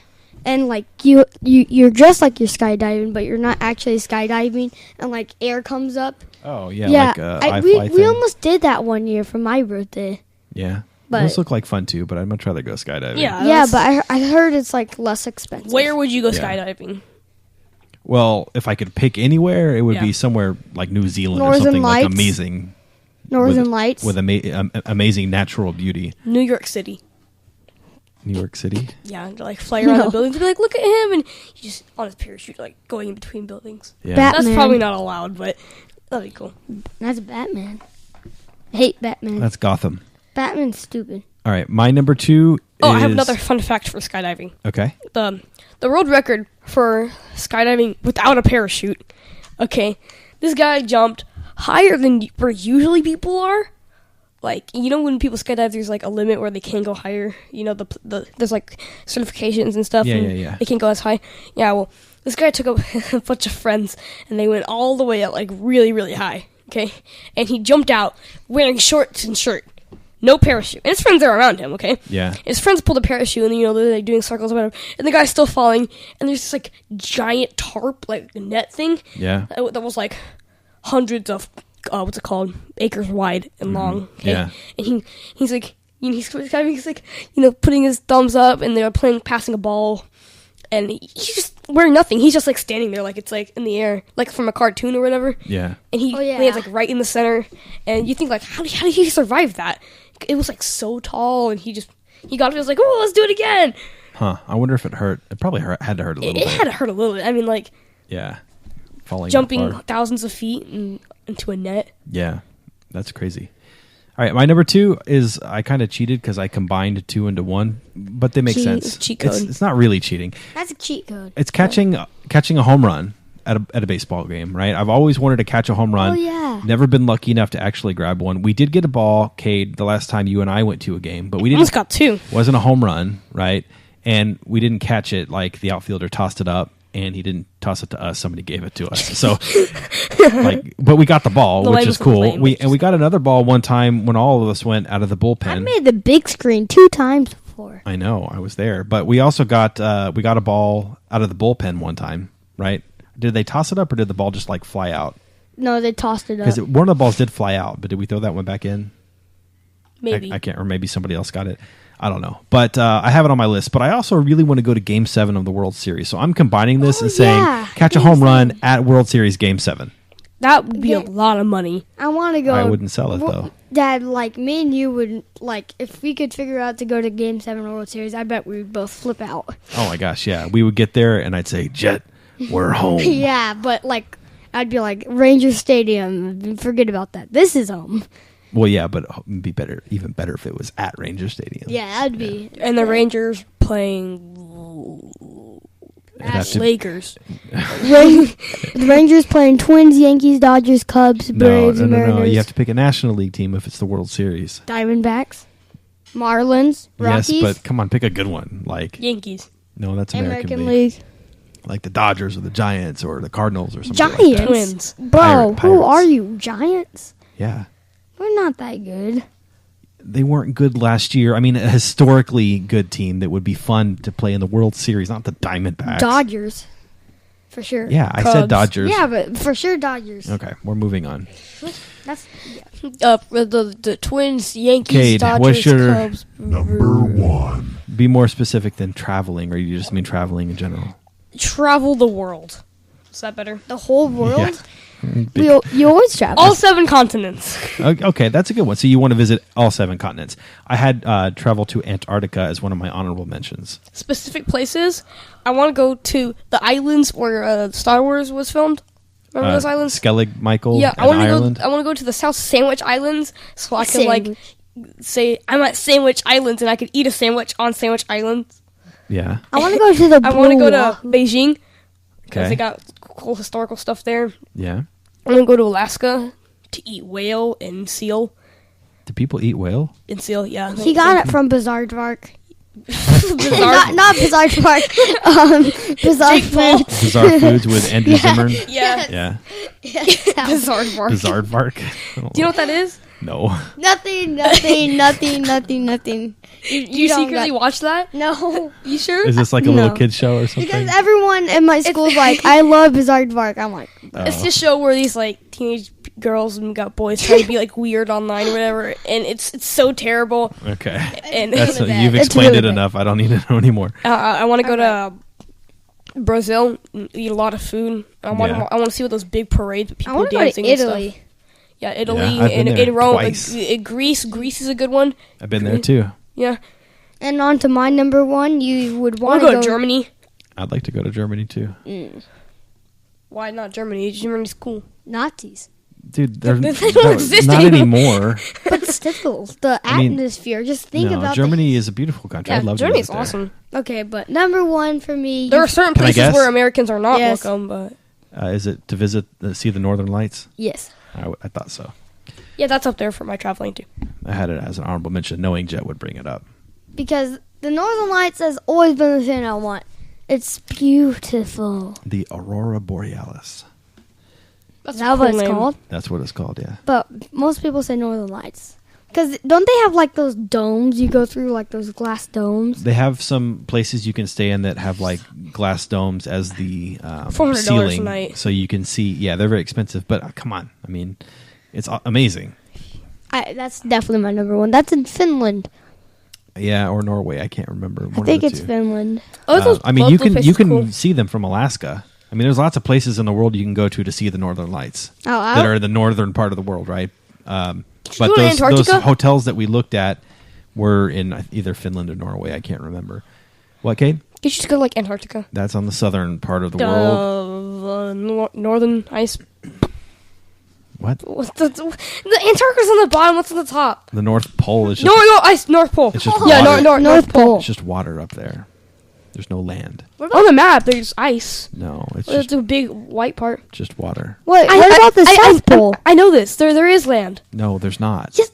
and like you're dressed like you're skydiving, but you're not actually skydiving, and like air comes up. Oh yeah. Like we thing. almost did that 1 year for my birthday. Yeah. But- Those look like fun too, but I'd much rather go skydiving. Yeah. Yeah, but I heard it's like less expensive. Where would you go Yeah. skydiving? Well, if I could pick anywhere, it would Yeah. be somewhere like New Zealand or Northern something like Lights. amazing. Northern with, Lights. with amazing natural beauty. New York City. New York City. Yeah, to like fly around No. the buildings and be like, look at him, and you just on his parachute, like going in between buildings. Yeah. Batman. That's probably not allowed, but that'd be cool. That's Batman. I hate Batman. That's Gotham. Batman's stupid. All right, my number 2 Oh, is... I have another fun fact for skydiving. Okay. The world record for skydiving without a parachute. Okay, this guy jumped higher than where usually people are. Like, you know, when people skydive, there's like a limit where they can't go higher. You know, there's like certifications and stuff. Yeah, and yeah. They can't go as high. Yeah, well, this guy took a bunch of friends and they went all the way up, like really, really high. Okay, and he jumped out wearing shorts and shirt. No parachute. And his friends are around him, okay? Yeah. His friends pulled a parachute, and, you know, they're, like, doing circles or whatever. And the guy's still falling, and there's this, like, giant tarp, like, net thing. Yeah. That was, like, hundreds of, what's it called? Acres wide and long. Okay? Yeah. And he's, like, you know, he's, like, you know, putting his thumbs up, and they're passing a ball. And he's just wearing nothing. He's just, like, standing there, like, it's, like, in the air, like, from a cartoon or whatever. Yeah. And he lands, like, right in the center. And you think, like, how did he survive that? It was like so tall, and he got up and was like, "Oh, let's do it again." Huh. I wonder if it hurt. It probably had to hurt a little It bit. had to hurt a little bit. I mean, like Yeah. Falling jumping that far. thousands of feet into a net. Yeah. That's crazy. All right, my number 2 is I kind of cheated because I combined 2 into 1, but they make sense. Cheat code. It's not really cheating. That's a cheat code. It's catching a home run at a baseball game, right? I've always wanted to catch a home run. Oh, yeah. Never been lucky enough to actually grab one. We did get a ball, Cade, the last time you and I went to a game, but we didn't. Almost got 2. Wasn't a home run, right? And we didn't catch it. Like the outfielder tossed it up, and he didn't toss it to us. Somebody gave it to us. So, but we got the ball, which is cool. We got another ball one time when all of us went out of the bullpen. I made the big screen 2 times before. I know, I was there, but we also got a ball out of the bullpen one time, right? Did they toss it up, or did the ball just like fly out? No, they tossed it up. Because one of the balls did fly out, but did we throw that one back in? Maybe. I can't, or maybe somebody else got it. I don't know, but I have it on my list. But I also really want to go to Game 7 of the World Series, so I'm combining this and saying catch a Game home run 7. at World Series Game 7. That would be Yeah. a lot of money. I want to go. I wouldn't sell it though. Dad, like me and you would like if we could figure out to go to Game 7 World Series. I bet we would both flip out. Oh my gosh, yeah, we would get there and I'd say, Jet, we're home. Yeah, but like I'd be like Ranger Stadium. Forget about that. This is home. Well, yeah, but it'd be even better if it was at Ranger Stadium. Yeah, that'd be. And the Rangers playing It'd have to- Lakers. The Rangers playing Twins, Yankees, Dodgers, Cubs, Braves, no. Mariners, You have to pick a National League team if it's the World Series. Diamondbacks, Marlins, Rockies, Yes, but come on, pick a good one. Like Yankees. no, that's American, American League. League. Like the Dodgers or the Giants or the Cardinals or something. Giants, Like that. Twins. bro. Who Pirates. are you? Giants? Yeah, We're not that good. they weren't good last year. I mean, a historically good team that would be fun to play in the World Series, not the Diamondbacks. Dodgers, for sure. Yeah, I Cubs. said Dodgers. Yeah, but for sure Dodgers. Okay, we're moving on. That's The Twins, Yankees, Cade, Dodgers, what's your- Cubs. Number 1. Be more specific than traveling, or you just mean traveling in general? travel the world. Is that better? The whole world. Yeah. You always travel. All 7 continents. Okay, that's a good one. So you want to visit all 7 continents. I had travel to Antarctica as one of my honorable mentions. Specific places. I want to go to the islands where Star Wars was filmed. Remember those islands? Skellig Michael Yeah, and Ireland. I want to go to the South Sandwich Islands so I can like Sandwich. say I'm at Sandwich Islands and I could eat a sandwich on Sandwich Islands. Yeah. I want to go to the. I want to go to Blue Beijing because Okay. they got cool historical stuff there. Yeah. I want to go to Alaska to eat whale and seal. Do people eat whale? Yeah. He got it from Bizarre Park. Bizarre. Not Bizarre Park. Bizarre Food. Bizarre Foods with Andrew Zimmern. Yeah. Yeah. Bizarre Park. Bizarre Park. Do you know what that is? No. Nothing. You don't secretly got- watch that? No. You sure? Is this like a little No. kid's show or something? Because everyone in my school's like, I love Bizarre Park. I'm like, It's this show where these like teenage girls and got boys trying to be like weird online or whatever, and it's so terrible. Okay. And That's really bad. you've It's explained really it bad. enough. I don't need to know anymore. I want to go to Brazil, and eat a lot of food. I want Yeah. to see what those big parades with I people want to go to dancing and Italy. stuff. Yeah, Italy Yeah, I've been and there Rome, twice. Greece. Greece is a good one. I've been there too. Yeah, And on to my number 1, you would I want want to go to Germany. I'd like to go to Germany too. Why not Germany? Germany's cool. Nazis. Dude, they're They don't exist not anymore. anymore. But still, the I mean, atmosphere. Just think No, about Germany is a beautiful country. Yeah, I'd love Germany's to visit there. awesome. Okay, but number 1 for me. There are certain Can I places guess? where Americans are not Yes. welcome, but Is it to visit, see the Northern Lights? Yes. I thought so. yeah, that's up there for my traveling too. I had it as an honorable mention, knowing Jet would bring it up. Because the Northern Lights has always been the thing I want. It's beautiful. The Aurora Borealis. That's Is that what it's called? That's what it's called, yeah. But most people say Northern Lights. Because don't they have like those domes you go through, like those glass domes? They have some places you can stay in that have like glass domes as the $400 ceiling, a night. so you can see. Yeah, they're very expensive, but come on, I mean, it's amazing. That's definitely my number 1. That's in Finland. Yeah, or Norway, I can't remember. I think it's Finland. I mean, you can places cool. see them from Alaska. I mean, there's lots of places in the world you can go to see the Northern Lights Oh, that are the northern part of the world, right? But go to those Antarctica? hotels that we looked at were in either Finland or Norway. I can't remember. What, Kate? You should go to like Antarctica. That's on the southern part of the world. Northern ice. What? What's the Antarctica's on the bottom. What's on the top? The North Pole is just Ice. North Pole. It's just yeah, water. North Pole. it's just water up there. There's no land. On the map, there's ice. No, it's There's just a big white part. water. Wait, what about the South Pole? I know this. There is land. No, there's not. Yes.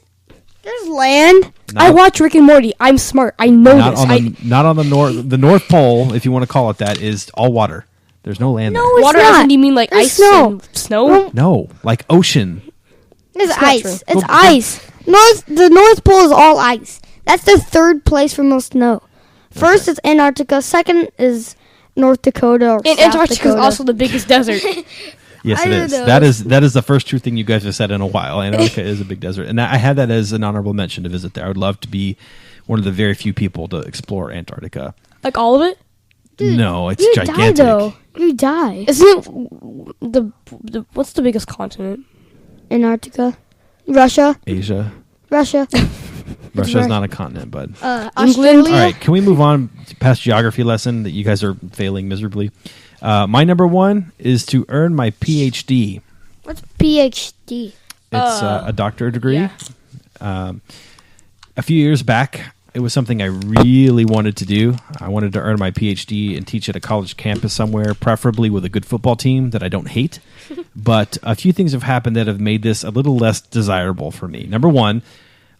There's land. Not- I watch Rick and Morty. I'm smart. I know not this. on the not on the north. The North Pole, if you want to call it that, is all water. There's no land No, there. it's Water not. as in you mean like There's ice snow. and snow? No, like ocean. It's not ice. true. It's Go- ice. The North Pole is all ice. That's the 3rd place for most snow. First is Antarctica. Second is North Dakota. Or And South Antarctica is Dakota. also the biggest desert. Yes, I it don't is. know. That is the first true thing you guys have said in a while. Antarctica is a big desert, and I had that as an honorable mention to visit there. I would love to be one of the very few people to explore Antarctica. Like all of it? No, it's You gigantic. die though. You die. Isn't it the what's the biggest continent? Antarctica, Russia, Asia. Russia, Russia's Russia. not a continent, bud. Australia. All right, can we move on past geography lesson that you guys are failing miserably? My number 1 is to earn my PhD. What's PhD? It's a doctorate degree. Yeah. A few years back, it was something I really wanted to do. I wanted to earn my PhD and teach at a college campus somewhere, preferably with a good football team that I don't hate. But a few things have happened that have made this a little less desirable for me. Number 1,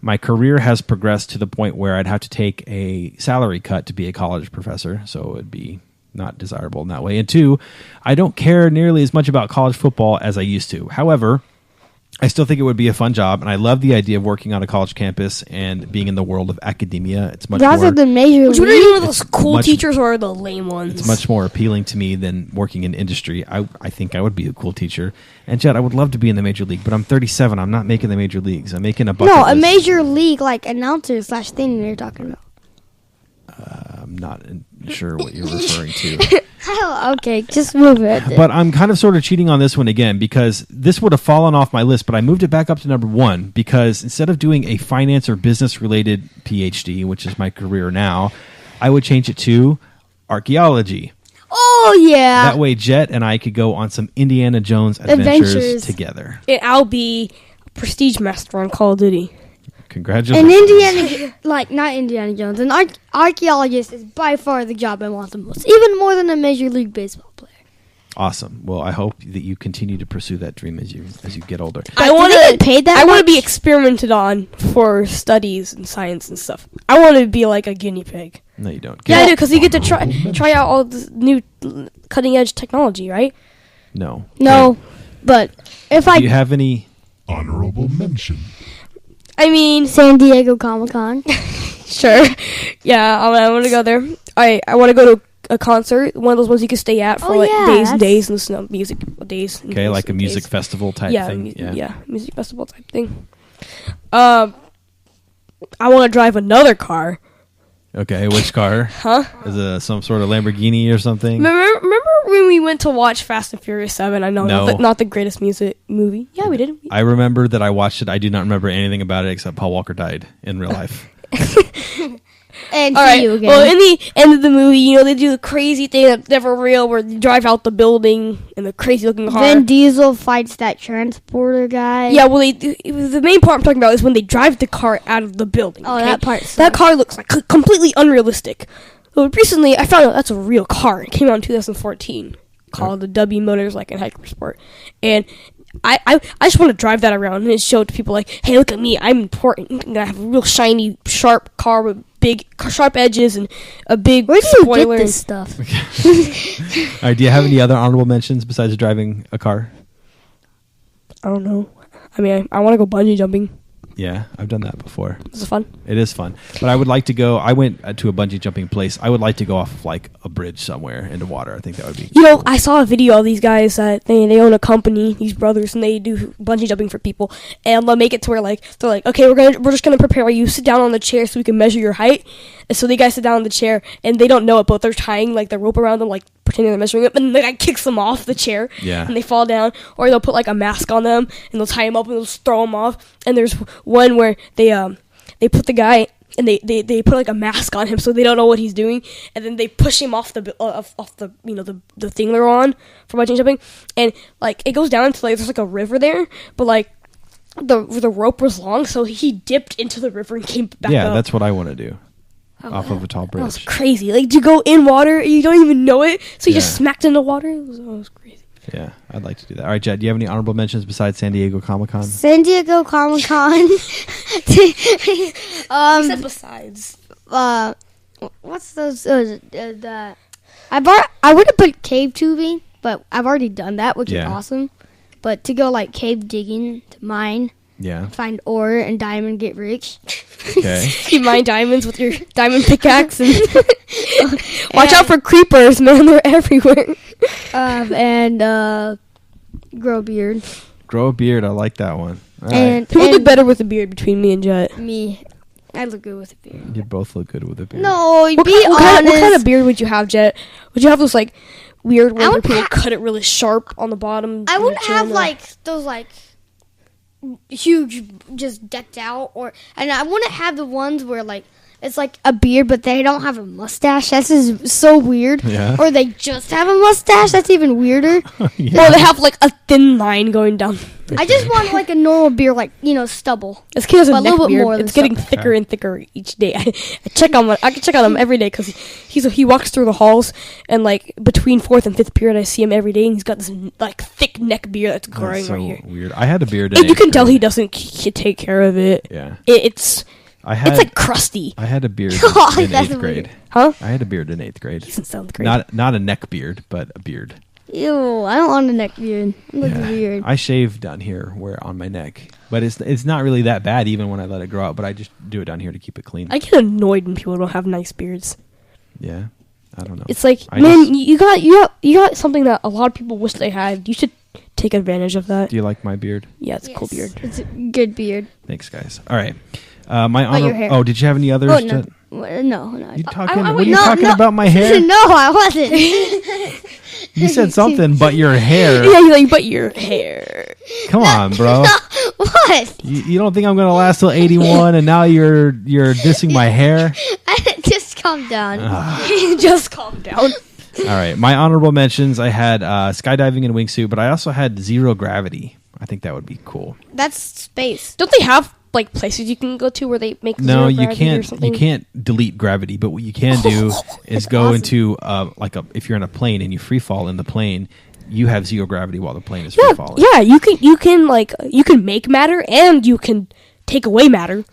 my career has progressed to the point where I'd have to take a salary cut to be a college professor, so it'd be not desirable in that way. And 2, I don't care nearly as much about college football as I used to. However, I still think it would be a fun job, and I love the idea of working on a college campus and being in the world of academia. It's much Rather more than major Which one are league. you one of those cool much- teachers or the lame ones? it's much more appealing to me than working in industry. I think I would be a cool teacher. And Jed, I would love to be in the major league, but I'm 37. I'm not making the major leagues. I'm making a bucket No, a list. major league like announcer / thing you're talking about. I'm not. quite sure what you're referring to. Oh, okay, just move it. But I'm kind of sort of cheating on this one again because this would have fallen off my list, but I moved it back up to number 1 because instead of doing a finance or business related PhD, which is my career now, I would change it to archaeology. Oh, yeah. That way Jet and I could go on some Indiana Jones adventures together. And I'll be Prestige Master on Call of Duty. Congratulations. And Indiana, not Indiana Jones, an archaeologist is by far the job I want the most, even more than a Major League Baseball player. Awesome. Well, I hope that you continue to pursue that dream as you get older. I want to get paid that I want much? to be experimented on for studies and science and stuff. I want to be like a guinea pig. No, you don't. Yeah, I do, because you get to try out all this new cutting edge technology, right? No. No, but if Do you have any? Honorable mention. I mean, San Diego Comic-Con. sure. Yeah, I want to go there. I want to go to a concert, one of those ones you can stay at for days and days and listen to music days. Okay, like a music festival type thing. Yeah, music festival type thing. I want to drive another car. Okay, which car? Huh? Is it some sort of Lamborghini or something? Remember when we went to watch Fast and Furious 7? I know, No. not the greatest movie. Yeah, we did. I remember that I watched it. I do not remember anything about it except Paul Walker died in real life. And All see right. you again. Well, in the end of the movie, they do the crazy thing that's never real, where they drive out the building in the crazy looking car. Vin Diesel fights that transporter guy. Yeah, well, the main part I'm talking about is when they drive the car out of the building. Oh, okay? that part That sucks. car looks like completely unrealistic. So recently, I found out that's a real car. It came out in 2014, called the W Motors, like in Hypersport, and I just want to drive that around and show it to people like, hey, look at me, I'm important. I have a real shiny, sharp car with big, sharp edges and a big Where do you spoiler. get this stuff? All right, do you have any other honorable mentions besides driving a car? I don't know. I mean, I want to go bungee jumping. Yeah, I've done that before. This is fun. It is fun. But I would like to go. I went to a bungee jumping place. I would like to go off of like a bridge somewhere into water. I think that would be cool. I saw a video of these guys that they own a company, these brothers, and they do bungee jumping for people. And they'll make it to where they're like, okay, we're just gonna prepare you. Sit down on the chair so we can measure your height. And so the guys sit down on the chair, and they don't know it, but they're tying like the rope around them, like pretending they're measuring it. And the guy kicks them off the chair, Yeah. and they fall down. Or they'll put like a mask on them, and they'll tie them up, and they'll just throw them off. And there's one where they put the guy. And they put like a mask on him so they don't know what he's doing, and then they push him off the the thing they're on for bungee jumping, and like it goes down to like there's like a river there, but like the rope was long, so he dipped into the river and came back Yeah, up. that's what I want to do. Off of a tall That was bridge. crazy. Like you go in water, you don't even know it, so you just Yeah. smacked into water. It was crazy. Yeah, I'd like to do that. All right, Jed, do you have any honorable mentions besides San Diego Comic-Con? San Diego Comic-Con. Besides. What's those? I would have put cave tubing, but I've already done that, which is Yeah. awesome. But to go like cave digging, to mine, Yeah. find ore and diamond, get rich. Okay. You mine diamonds with your diamond pickaxe and watch out for creepers, man. They're everywhere. And grow a beard. Grow a beard. I like that one. All right. And Who would look better with a beard between me and Jet? me, I look good with a beard. You both look good with a beard. No, What be kind, honest. what kind of beard would you have, Jet? Would you have those like weird ones where would people ha- cut it really sharp on the bottom? I of wouldn't your have chin, or- like those like huge, just decked out, and I wouldn't have the ones where like it's like a beard, but they don't have a mustache. That's just so weird. Yeah. Or they just have a mustache. That's even weirder. Yeah. Or they have like a thin line going down. I just want like a normal beard, like stubble. This kid has a But a neck little bit beard. more than It's getting some. thicker and thicker each day. I check on him. I can check on him every day because he walks through the halls, and like between 4th and 5th period, I see him every day, and he's got this like thick neck beard that's growing That's so right here. weird. I had a beard. And in you can 8th tell grade. he doesn't take care of it. Yeah. It's It's like crusty, I had a beard Oh, in that's 8th grade. weird. huh? I had a beard in 8th grade. He's in 7th grade. Not a neck beard, but a beard. Ew, I don't want a neck beard. It looks weird. I shave down here where on my neck, but it's not really that bad even when I let it grow out. But I just do it down here to keep it clean. I get annoyed when people don't have nice beards. Yeah, I don't know. It's like, I man, just- you got something that a lot of people wish they had. You should take advantage of that. Do you like my beard? Yeah, it's a cool beard. It's a good beard. Thanks, guys. All right. My your honor. hair. Oh, did you have any others? Oh, no. Jet? No. You talking? I what are you no, talking no. about? My hair? No, I wasn't. You said something, but your hair. Yeah, you're like, but your hair. Come on, bro. What? You don't think I'm gonna last till 81, and now you're dissing my hair? Just calm down. Just calm down. All right, my honorable mentions. I had skydiving and wingsuit, but I also had zero gravity. I think that would be cool. That's space. Don't they have like places you can go to where they make No, zero you gravity or can't. something? You can't delete gravity, but what you can do is go into if you're in a plane and you free fall in the plane, you have zero gravity while the plane is free falling. Yeah, you can make matter and you can take away matter.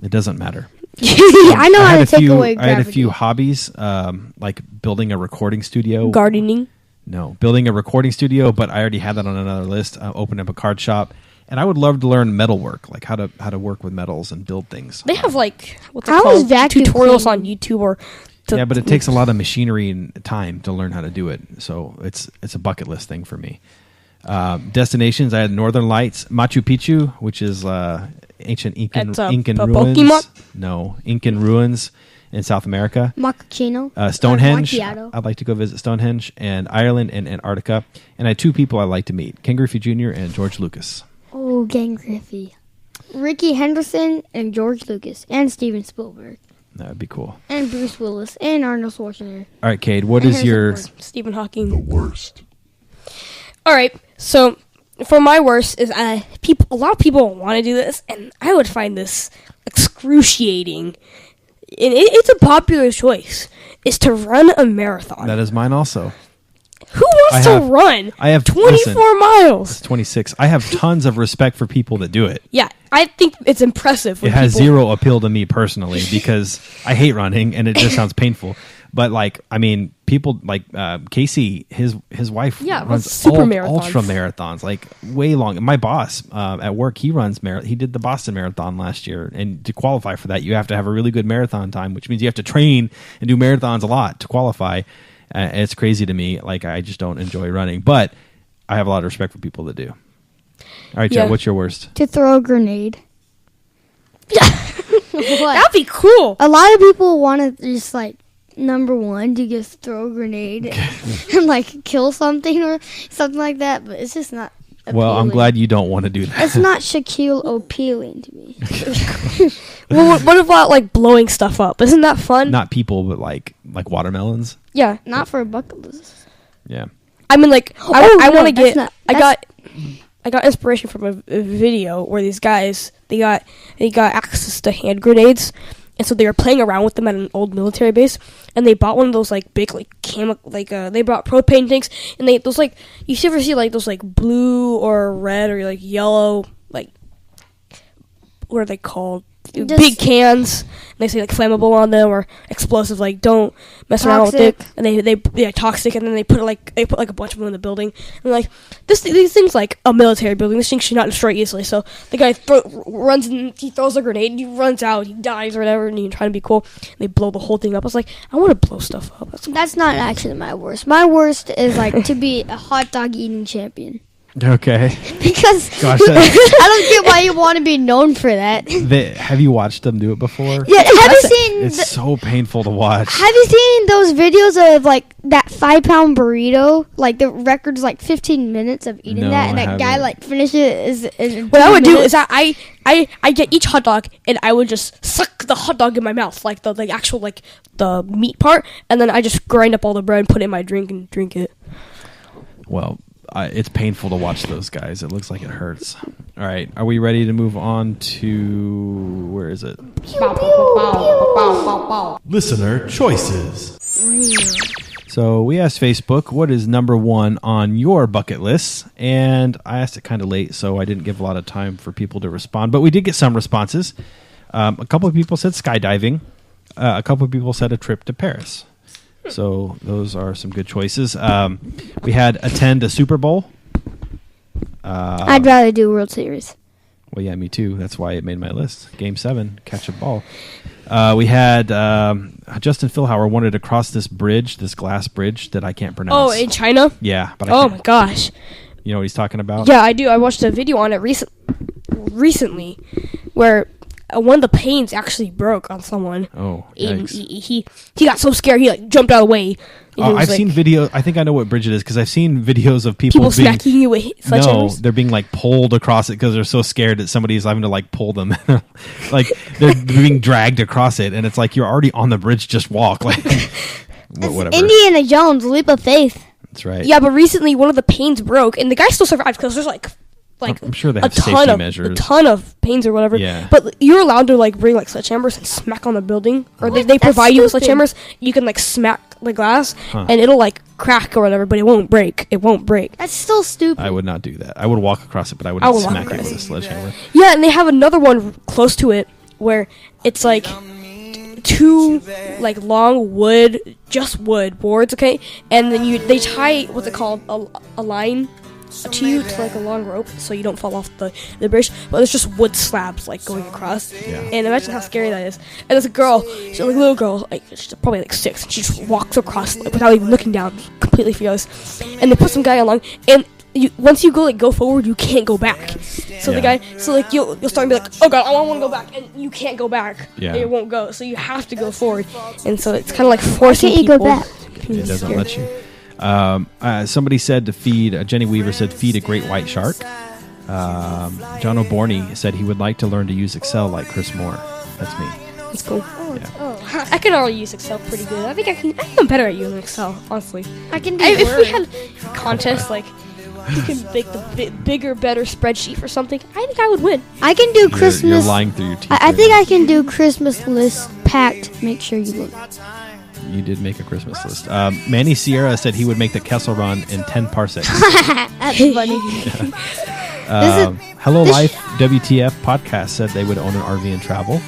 It doesn't matter. I know how had to a take few, away I had a gravity. few hobbies, like building a recording studio. Gardening. No, building a recording studio, but I already had that on another list. Opened up a card shop, and I would love to learn metalwork, like how to work with metals and build things. They have like what's it How is called? vacuum Tutorials cleaning? on YouTube or Yeah, but it takes a lot of machinery and time to learn how to do it. So it's a bucket list thing for me. Destinations, I had Northern Lights, Machu Picchu, which is ancient Incan That's a ruins. Pokemon? No, Incan ruins in South America. Macchiato. Stonehenge. Macchiato. I'd like to go visit Stonehenge, and Ireland and Antarctica. And I had two people I'd like to meet: Ken Griffey Jr. and George Lucas. Oh, Gang Griffey. Ricky Henderson and George Lucas and Steven Spielberg That would be cool. and Bruce Willis and Arnold Schwarzenegger. All right, Cade, what And is your... Harrison Ford. Stephen The Hawking. worst. All right, so for my worst is a lot of people want to do this, and I would find this excruciating. And it's a popular choice. Is to run a marathon. That is mine also. Who wants I to have- run? I have 24 miles. It's 26. I have tons of respect for people that do it. Yeah, I think it's impressive. It when has people- zero appeal to me personally because I hate running and it just sounds painful. But like, I mean, people like Casey, his wife Yeah, runs super marathons. ultra marathons, like way long. My boss at work, he runs he did the Boston Marathon last year, and to qualify for that, you have to have a really good marathon time, which means you have to train and do marathons a lot to qualify. It's crazy to me. Like, I just don't enjoy running, but I have a lot of respect for people that do. All right, Yeah. Joe, what's your worst? To throw a grenade. What? That'd be cool. A lot of people want to just like number one to just throw a grenade and like kill something or something like that, but it's just not. Well, I'm appealing. glad you don't want to do that. It's not Shaquille appealing to me. Well, what about like blowing stuff up? Isn't that fun? Not people, but like watermelons. Yeah. Not for a bucket list. Yeah. I mean, like, I no, want to that's get. not- I got inspiration from a video where these guys they got access to hand grenades, and so they were playing around with them at an old military base, and they bought one of those like big they brought propane tanks, and those like you ever see like those like blue or red or like yellow like what are they called? Just- Big cans. And they say like flammable on them or explosive. Like don't mess around with it. Toxic. And they toxic. And then they put a bunch of them in the building. And like these things like a military building. This thing should not destroy easily. So the guy runs and he throws a grenade. And he runs out. He dies or whatever. And he's trying to be cool. And they blow the whole thing up. I was like, I want to blow stuff up. That's not actually my worst. My worst is like to be a hot dog eating champion. Okay. Because Gosh, I don't get why you want to be known for that. Have you watched them do it before? Yeah, have you seen? It's so painful to watch. Have you seen those videos of like that 5-pound burrito? Like the record's like 15 minutes of eating No, that, and I that guy haven't. like finishes it. What I would do is that I get each hot dog and I would just suck the hot dog in my mouth, like the actual like the meat part, and then I just grind up all the bread and put it in my drink and drink it. Well, it's painful to watch those guys. It looks like it hurts. All right. Are we ready to move on to... Where is it? Listener choices. So we asked Facebook, what is number one on your bucket list? And I asked it kind of late, so I didn't give a lot of time for people to respond. But we did get some responses. A couple of people said skydiving. A couple of people said a trip to Paris. So those are some good choices. We had attend a Super Bowl. I'd rather do World Series. Well, yeah, me too. That's why it made my list. Game 7, catch a ball. We had Justin Philhauer wanted to cross this bridge, this glass bridge that I can't pronounce. Oh, in China? Yeah, but I Oh can't. my gosh. You know what he's talking about? Yeah, I do. I watched a video on it recently where one of the panes actually broke on someone. Oh, And yikes. he got so scared he like jumped out of the way. And he was, I've like, seen video. I think I know what bridge it is because I've seen videos of people being, smacking you with no, sledgehammers. they're being like pulled across it because they're so scared that somebody's having to like pull them. Like they're being dragged across it, and it's like you're already on the bridge. Just walk, like whatever. Indiana Jones, leap of faith. That's right. Yeah, but recently one of the panes broke, and the guy still survived because there's like I'm sure they a have ton safety of measures. a ton of panes or whatever. Yeah. But you're allowed to like bring like sledgehammers and smack on the building, or they provide you with sledgehammers. You can like smack the glass, and it'll like crack or whatever, but it won't break. It won't break. That's still stupid. I would not do that. I would walk across it, but I would I not would walk smack it across with a it. sledgehammer. Yeah, and they have another one close to it where it's like two like long wood boards, okay, and then they tie what's it called a line to you to like a long rope so you don't fall off the bridge, but it's just wood slabs like going across. Yeah. And imagine how scary that is. And there's a girl, she's like a little girl, like she's probably like 6, and she just walks across like, without even looking down, completely fearless. And they put some guy along, and once you go forward, you can't go back. So the Yeah. guy, so like you'll start and be like, oh god, I want to go back, and you can't go back. Yeah. It won't go. So you have to go forward, and so it's kind of like forcing can't you go people. back? It doesn't let you. Somebody said to feed. Jenny Weaver said feed a great white shark. John O'Borney said he would like to learn to use Excel like Chris Moore. That's me. It's cool. Yeah. I can already use Excel pretty good. I think I'm better at using Excel, honestly. I can do If we Word. had contests like you can make the bigger, better spreadsheet or something, I think I would win. I can do Christmas. You're lying through your teeth. I think I can do Christmas list packed. Make sure you look. You did make a Christmas list. Manny Sierra said he would make the Kessel Run in 10 parsecs. That's funny. Hello Life WTF podcast said they would own an RV and travel.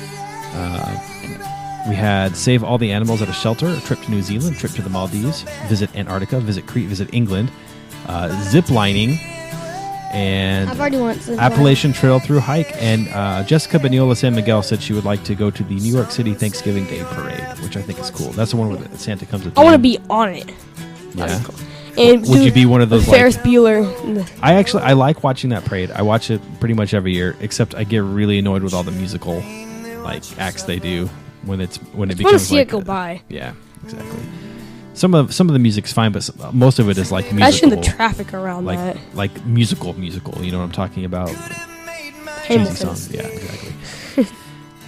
We had save all the animals at a shelter, a trip to New Zealand, trip to the Maldives, visit Antarctica, visit Crete, visit England, zip lining, and I've already went to Appalachian Trail through hike. And Jessica Beniola San Miguel said she would like to go to the New York City Thanksgiving Day Parade, which I think is cool. That's the one where Santa comes at the I want to end. be on it. Yeah. And Would you be one of those, like- Ferris Bueller? I like watching that parade. I watch it pretty much every year, except I get really annoyed with all the musical like acts they do when it I want to becomes see like it go by. Yeah, exactly. Some of the music's fine, but most of it is like musical. Imagine the traffic around like that. like musical. You know what I'm talking about? Cheesy Hamilton. songs. Yeah, exactly.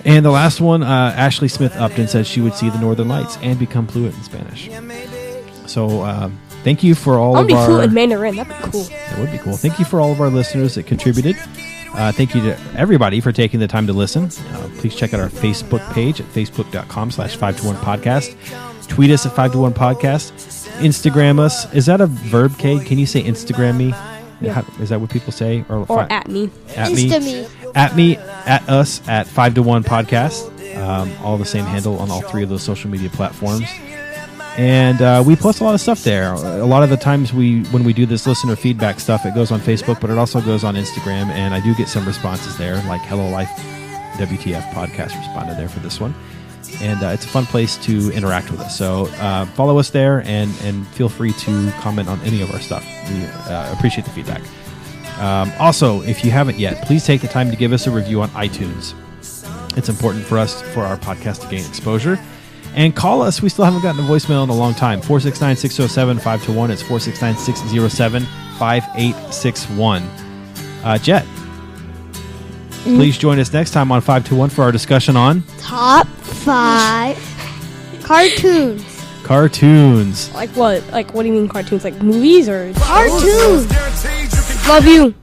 And the last one, Ashley Smith Upton said she would see the Northern Lights and become fluent in Spanish. So thank you for all I of want to be our. fluent in Mandarin. That'd be cool. That would be cool. Thank you for all of our listeners that contributed. Thank you to everybody for taking the time to listen. Please check out our Facebook page at facebook.com/5to1podcast. Tweet us at 5to1podcast. Instagram us. Is that a verb, Kate? Can you say Instagram me? Yeah. Is that what people say? Or at me. At me. Insta-me. At me. At us at 5to1podcast. All the same handle on all 3 of those social media platforms. And we post a lot of stuff there. A lot of the times when we do this listener feedback stuff, it goes on Facebook, but it also goes on Instagram, and I do get some responses there, like Hello Life WTF podcast responded there for this one. And it's a fun place to interact with us. So follow us there and feel free to comment on any of our stuff. We appreciate the feedback. Also, if you haven't yet, please take the time to give us a review on iTunes. It's important for us, for our podcast, to gain exposure. And call us. We still haven't gotten a voicemail in a long time. 469-607-521. It's 469-607-5861. Jet, please join us next time on 521 for our discussion on Top 5 cartoons. cartoons. Like what? Like what do you mean cartoons? Like movies or Cartoons. Love you.